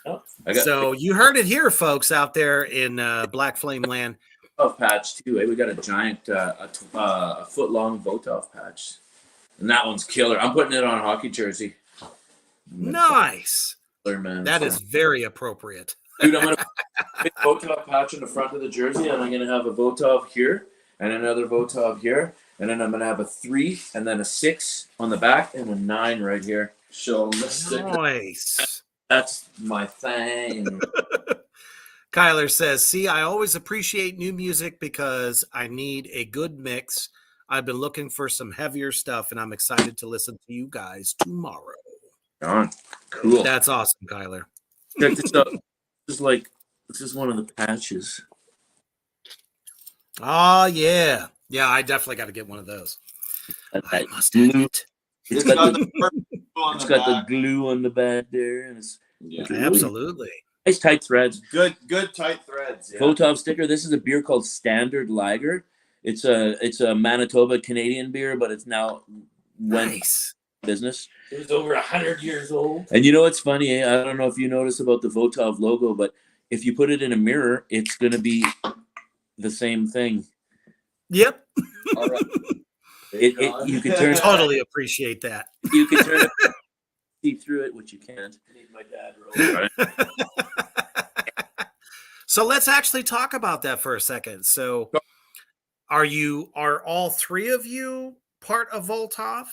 Oh, So you heard it here, folks, out there in Black Flame Land. Patch too. We got a giant, a foot long Votov patch, and that one's killer. I'm putting it on a hockey jersey. Nice. Killer, man. That is very appropriate. Dude, I'm gonna put a Votov patch on the front of the jersey, and I'm gonna have a Votov here, and another Votov here, and then I'm gonna have a 3, and then a 6 on the back, and a 9 right here. Show them the sticker. Nice. That's my thing. Kyler says, see, I always appreciate new music because I need a good mix. I've been looking for some heavier stuff, and I'm excited to listen to you guys tomorrow. John, cool. That's awesome, Kyler. Check this out. This is one of the patches. Oh, yeah. Yeah, I definitely got to get one of those. I must have it. It's got the the glue on the back there. And it's really Absolutely. nice tight threads. good tight threads. Yeah. Votov sticker. This is a beer called Standard Lager. It's a Manitoba Canadian beer, but it's now Nice. business. It was over 100 years old. And you know what's funny? I don't know if you notice about the Votov logo, but if you put it in a mirror, it's going to be the same thing. Yep. All right. You can turn Totally appreciate that. You can turn it, see through it, which you can't. Need my dad roll. Right? So let's actually talk about that for a second. So are all three of you part of Voltov?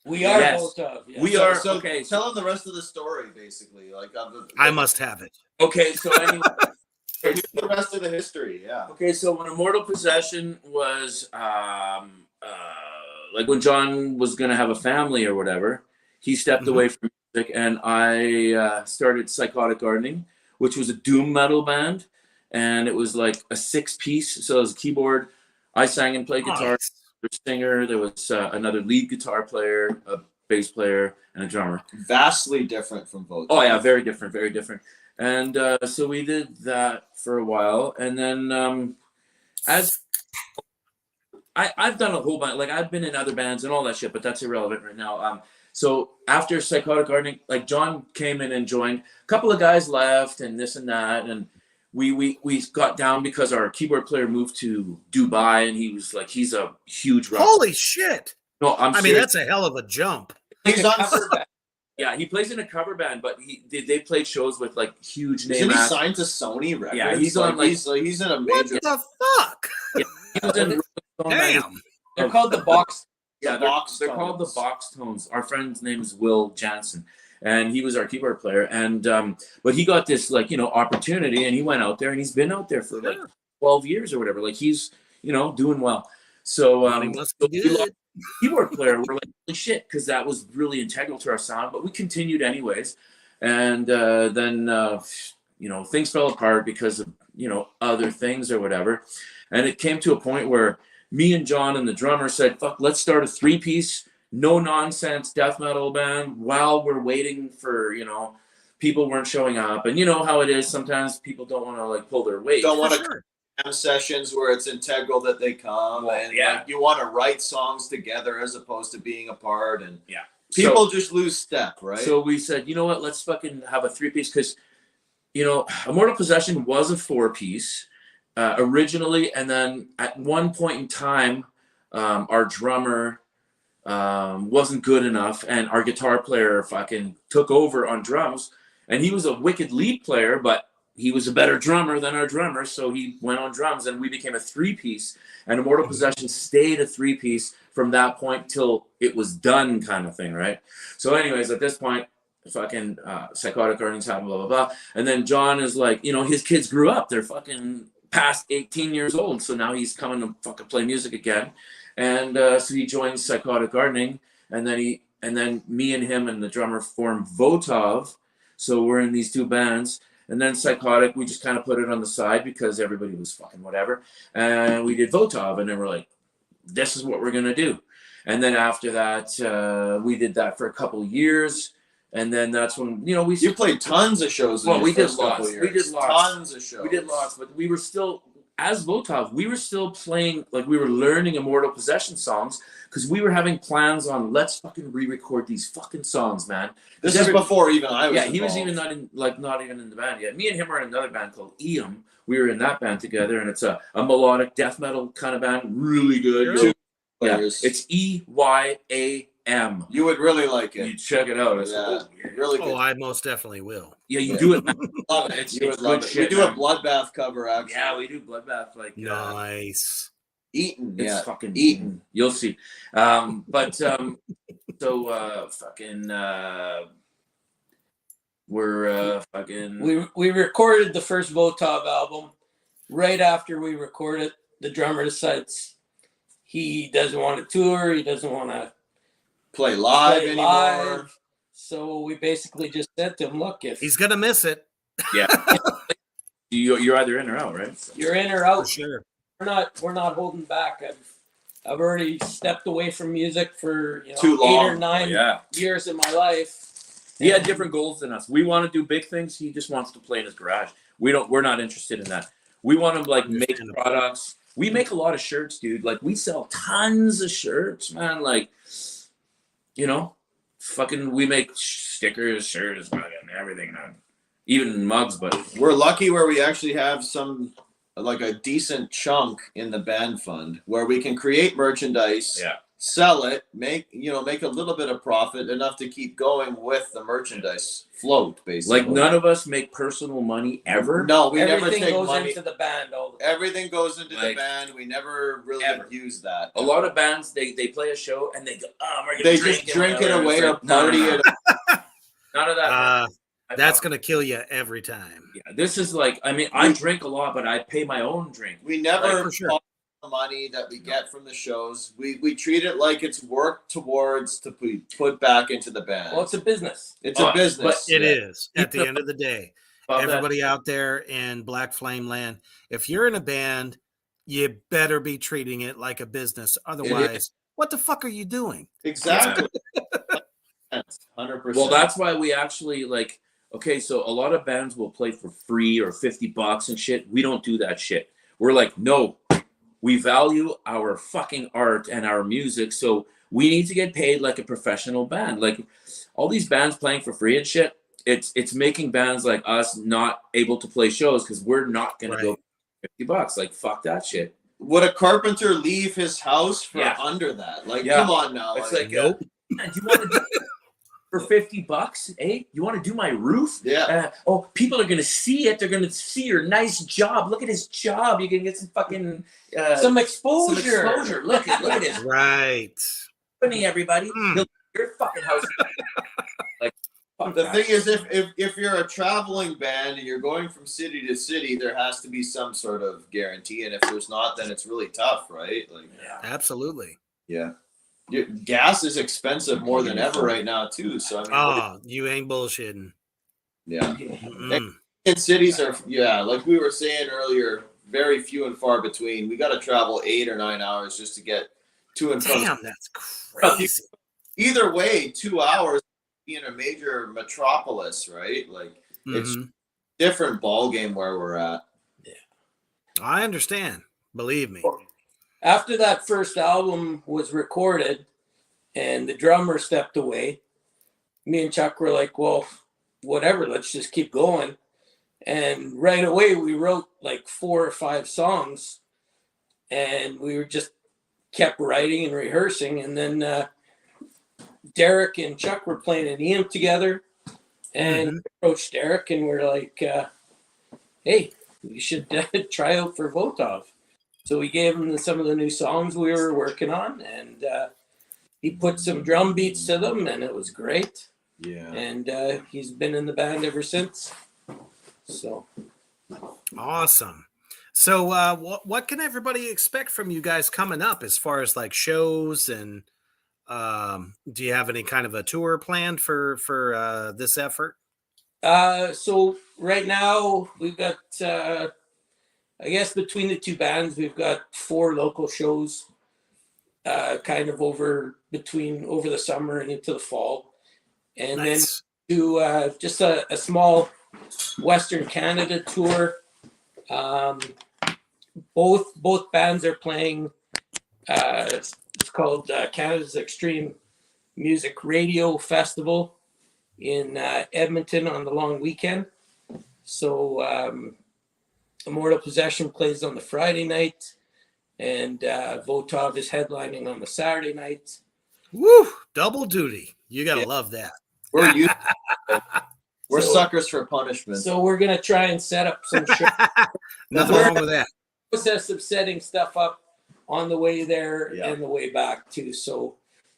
We are Yes. both of. Yeah. We are. So Okay. tell them the rest of the story, basically. I must have it. Okay. So anyway. Here's the rest of the history. Yeah. Okay, so when Immortal Possession was like when John was gonna have a family or whatever, he stepped away from music, and I started Psychotic Gardening, which was a doom metal band, and it was like a 6-piece. So it was a keyboard. I sang and played guitar. Nice. There was a singer. There was another lead guitar player, a bass player, and a drummer. Vastly different from Vote. Oh yeah, very different, very different. And so we did that for a while, and then as I've done a whole bunch, like I've been in other bands and all that shit, but that's irrelevant right now. So after Psychotic Gardening, like John came in and joined. A couple of guys left, and this and that, and we got down because our keyboard player moved to Dubai, and he's a huge rock. Holy shit. No, I mean, that's a hell of a jump. He's on. Yeah, he plays in a cover band, but they played shows with like huge name Isn't he acts. signed to Sony Records? Yeah, he's on, like- he's in a What major. the fuck? He was in Rolling Stone magazine. Damn. They're called the Box. Yeah, they're called the Box Tones. Our friend's name is Will Jansen, and he was our keyboard player. And but he got this opportunity, and he went out there, and he's been out there for like 12 years or whatever. Like he's doing well. So He must be we lost good. the keyboard player. We're like, holy shit, because that was really integral to our sound. But we continued anyways, and then things fell apart because of other things or whatever, and it came to a point where me and John and the drummer said, fuck, let's start a 3-piece, no nonsense death metal band while we're waiting for, people weren't showing up. And you know how it is. Sometimes people don't want to like pull their weight. Don't want For to sure. jam sessions where it's integral that they come, and yeah. like, you want to write songs together as opposed to being apart. And Yeah. people just lose step, right? So we said, you know what, let's fucking have a 3-piece because, Immortal Possession was a 4-piece originally. And then at one point in time, our drummer wasn't good enough, and our guitar player fucking took over on drums, and he was a wicked lead player, but he was a better drummer than our drummer, so he went on drums, and we became a 3-piece, and Immortal Possession stayed a 3-piece from that point till it was done, kind of thing, right? So anyways, at this point, fucking Psychotic Gardening's happened, blah, blah, blah, and then John is like, his kids grew up, they're fucking past 18 years old, so now he's coming to fucking play music again. And so he joins Psychotic Gardening, and then me and him and the drummer formed Votov. So we're in these two bands. And then Psychotic, we just kind of put it on the side because everybody was fucking whatever. And we did Votov, and then we're like, this is what we're going to do. And then after that, we did that for a couple of years. And then that's when, you played tons of shows. Well, we did lots. We did tons of shows. We did lots, but we were still, as Votov, we were still playing, like we were learning Immortal Possession songs because we were having plans on, let's fucking re-record these fucking songs, man. This is before even I was. Yeah, he was even not even in the band yet. Me and him were in another band called Eam. We were in that band together, and it's a melodic death metal kind of band, really good. Two Yeah, players. it's EYAM. You would really like it. You check it out. It's really good. Oh, I most definitely will. Yeah, you do it. Love it. It's You would good love it. shit, We do a man. Bloodbath cover, actually. Yeah, we do Bloodbath. Like Nice. Eaten. it's Yeah. fucking Eaten. You'll see. We're fucking. We recorded the first Votov album. Right after we recorded, the drummer decides he doesn't want to tour. He doesn't want to Play live play anymore. live. So we basically just said to him, look, if He's gonna miss it Yeah. You're either in or out, right? you're in or for out, sure. we're not holding back. I've already stepped away from music for Too 8 long. or 9 Yeah. years of my life. He had different goals than us. We want to do big things. He just wants to play in his garage. We're not interested in that. We want to like make Understandable. products. We make a lot of shirts, dude. Like we sell tons of shirts, man. Like, fucking we make stickers, shirts, fucking everything, man. Even mugs, but We're lucky where we actually have like a decent chunk in the band fund where we can create merchandise, sell it, make a little bit of profit, enough to keep going with the merchandise float, basically. like none of us make personal money ever. No, we never Everything take goes money. into the band. All the time. Everything goes into the Like, band. We never really ever. use that. A lot of bands they play a show and they go, we're gonna They drink just drink it whatever. away It's or like, no, party no, it. None of that. That's gonna kill you every time. Yeah, this is like, I drink a lot, but I pay my own drink. We never Like, for sure. talk about the money that we get from the shows. We treat it like it's work towards to put back into the band. Well, it's a business. It's a business. It Yeah. is at the end of the day. Everybody out there in Black Flame Land, if you're in a band, you better be treating it like a business. Otherwise, what the fuck are you doing? Exactly. 100%. Well, that's why we actually like. Okay, so a lot of bands will play for free or $50 and shit. We don't do that shit. We're like, no, we value our fucking art and our music, so we need to get paid like a professional band. Like all these bands playing for free and shit, it's making bands like us not able to play shows because we're not gonna go $50. Like fuck that shit. Would a carpenter leave his house for Yeah. under that? Like, Yeah. come on now. It's like, Nope. man, do you want to do for $50, eh? You want to do my roof? Yeah. People are gonna see it. They're gonna see your nice job. Look at his job. You can get some fucking Some exposure. Some exposure. Look at his Right. company, everybody. Hmm. He'll your fucking house. Like, fuck The that thing shit. is, if you're a traveling band and you're going from city to city, there has to be some sort of guarantee, and if there's not, then it's really tough, right? Like, Yeah. Absolutely. yeah. Gas is expensive more than ever right now too. So I mean, Oh, you ain't bullshitting. yeah. Mm-mm. And cities are, like we were saying earlier, very few and far between. We got to travel 8 or 9 hours just to get to and from. Damn, that's crazy. Either way, 2 hours in a major metropolis, right? Like it's Mhm. different ball game where we're at. I understand. Believe me. After that first album was recorded and the drummer stepped away, me and Chuck were like, well, whatever, let's just keep going. And right away we wrote like 4 or 5 songs and we were just kept writing and rehearsing. And then Derek and Chuck were playing an EM together and we approached Derek and we're like, hey, we should try out for Votov. So we gave him some of the new songs we were working on, and he put some drum beats to them, and it was great. Yeah. And he's been in the band ever since. So Awesome. So what can everybody expect from you guys coming up as far as like shows and Do you have any kind of a tour planned for this effort? So right now we've got, I guess between the two bands, we've got 4 local shows, kind of over the summer and into the fall, and Nice. then do just a small Western Canada tour. Both bands are playing. It's called Canada's Extreme Music Radio Festival in Edmonton on the long weekend. So Immortal Possession plays on the Friday night, and Votov is headlining on the Saturday night. Woo! Double duty. You gotta love that. We're used we're So- suckers for punishment. So we're gonna try and set up some shows. Nothing wrong with that. Process of setting stuff up on the way there Yeah. and the way back too. So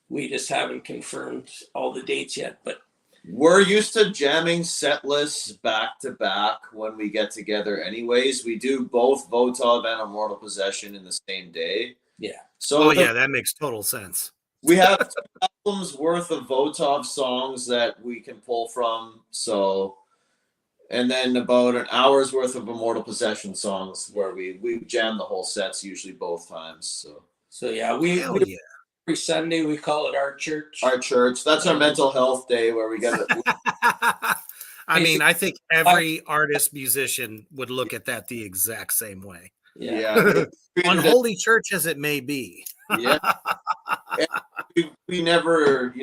we just haven't confirmed all the dates yet, but We're used to jamming set lists back to back when we get together anyways. We do both Votov and Immortal Possession in the same day. yeah. So Oh yeah, that makes total sense. we have 2 albums worth of Votov songs that we can pull from. So, and then about an hour's worth of Immortal Possession songs where we jam the whole sets usually both times. So Yeah, Hell we yeah. every Sunday we call it our church. our church, that's our mental health day where we get it. I mean, I think every artist musician would look at that the exact same way. Yeah. Unholy church as it may be. Yeah. We never,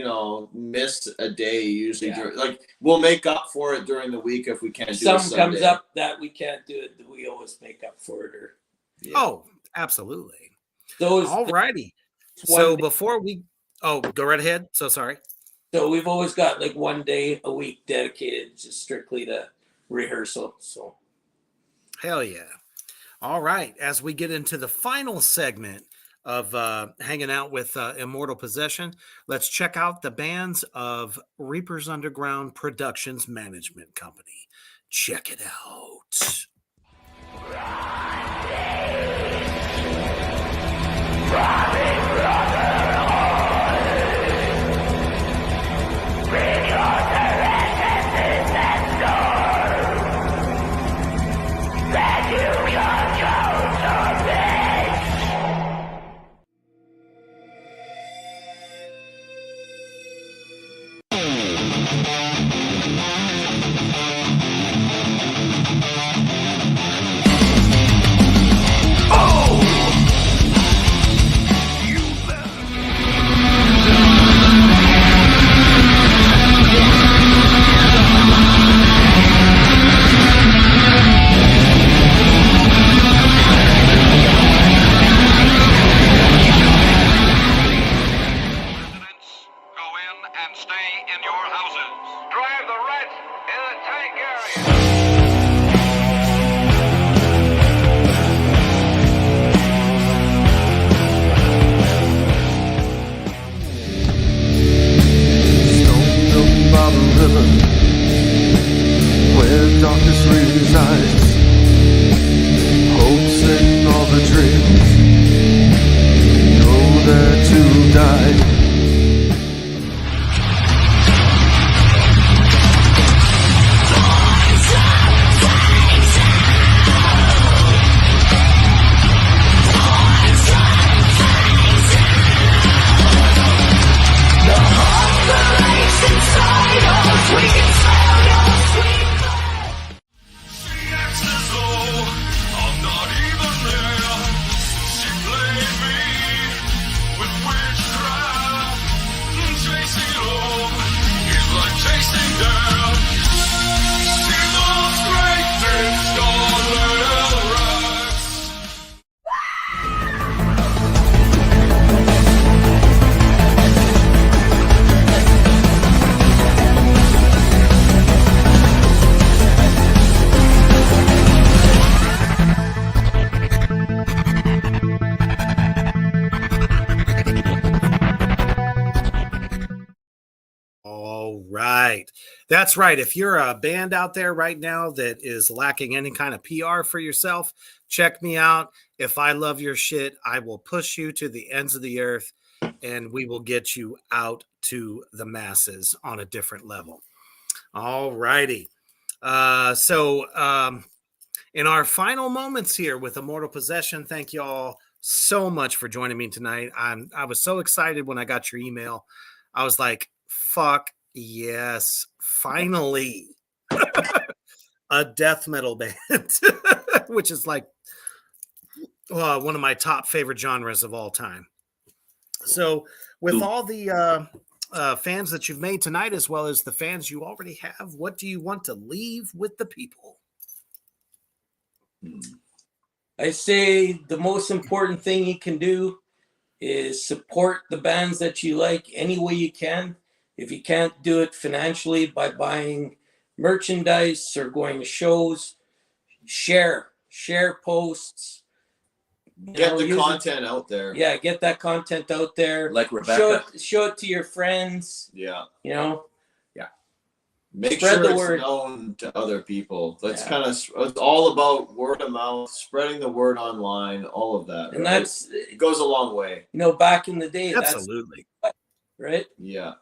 miss a day usually. Yeah. Like we'll make up for it during the week if we can't If do it something comes Sunday. up that we can't do it, we always make up for it. Or Oh, absolutely. those. All righty. one So day- before we go right ahead. So sorry. So we've always got like one day a week dedicated just strictly to rehearsal. So Hell yeah. All right. As we get into the final segment of hanging out with Immortal Possession, let's check out the bands of Reapers Underground Productions Management Company. Check it out. Residents, go in and stay in your houses. Drive the rats in the tank area. Stoned up by the river, where darkness resides. Hopes and all the dreams, know there to die. All right. That's right. If you're a band out there right now that is lacking any kind of PR for yourself, check me out. If I love your shit, I will push you to the ends of the earth and we will get you out to the masses on a different level. All righty. So in our final moments here with Immortal Possession, thank you all so much for joining me tonight. I was so excited when I got your email. I was like, fuck yes, finally a death metal band, which is like one of my top favorite genres of all time. So with all the fans that you've made tonight, as well as the fans you already have, what do you want to leave with the people? I say the most important thing you can do is support the bands that you like any way you can. If you can't do it financially by buying merchandise or going to shows, share posts. Get the content out there. Yeah, get that content out there. Like Rebecca. Show it to your friends. Yeah. You know? Make Spread sure the it's word. known to other people. That's it's all about word of mouth, spreading the word online, all of that. And right? It goes a long way. Back in the day, Absolutely. Right? Yeah.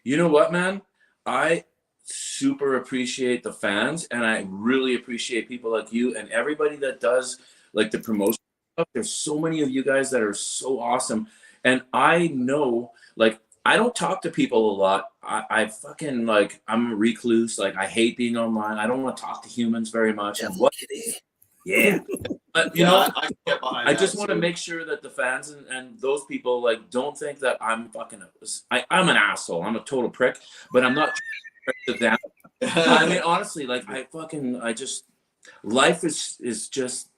You know what, man? I super appreciate the fans, and I really appreciate people like you and everybody that does like the promotion stuff. There's so many of you guys that are so awesome. And I know, like, I don't talk to people a lot. I fucking, like, I'm a recluse. Like, I hate being online. I don't want to talk to humans very much. And what? Yeah. You know, I can get behind I that just want to too. make sure that the fans and those people, like, don't think that I'm fucking, I'm an asshole. I'm a total prick, but I'm not to them. I mean, honestly, like, life is just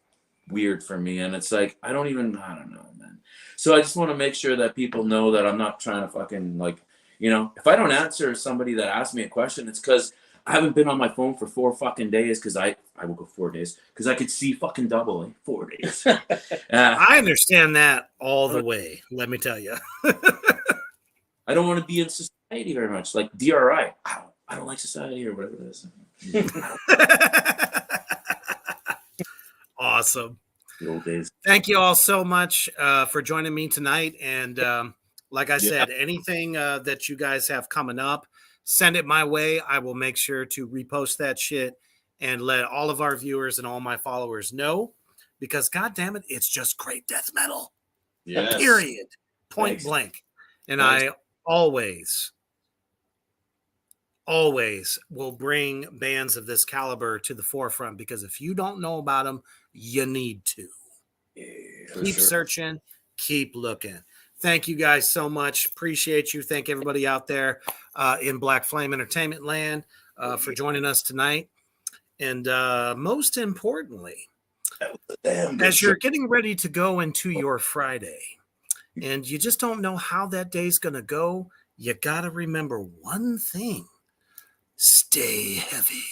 weird for me. And it's like, I don't know, man. So I just want to make sure that people know that I'm not trying to fucking, like, if I don't answer somebody that asks me a question, it's because I haven't been on my phone for 4 fucking days, because I will go 4 days, because I could see fucking double in 4 days. I understand that all the way, let me tell you. I don't want to be in society very much, like DRI. I don't like society or whatever it is. Awesome. The old days. Thank you all so much for joining me tonight. And like I said, anything that you guys have coming up, send it my way. I will make sure to repost that shit and let all of our viewers and all my followers know, because God damn it, it's just great death metal. Yes. Period. Point blank. And I always will bring bands of this caliber to the forefront, because if you don't know about them, you need to. Keep searching, keep looking. Thank you guys so much. Appreciate you. Thank everybody out there in Black Flame Entertainment Land for joining us tonight. And most importantly, as you're getting ready to go into your Friday and you just don't know how that day's going to go, you got to remember one thing. Stay heavy.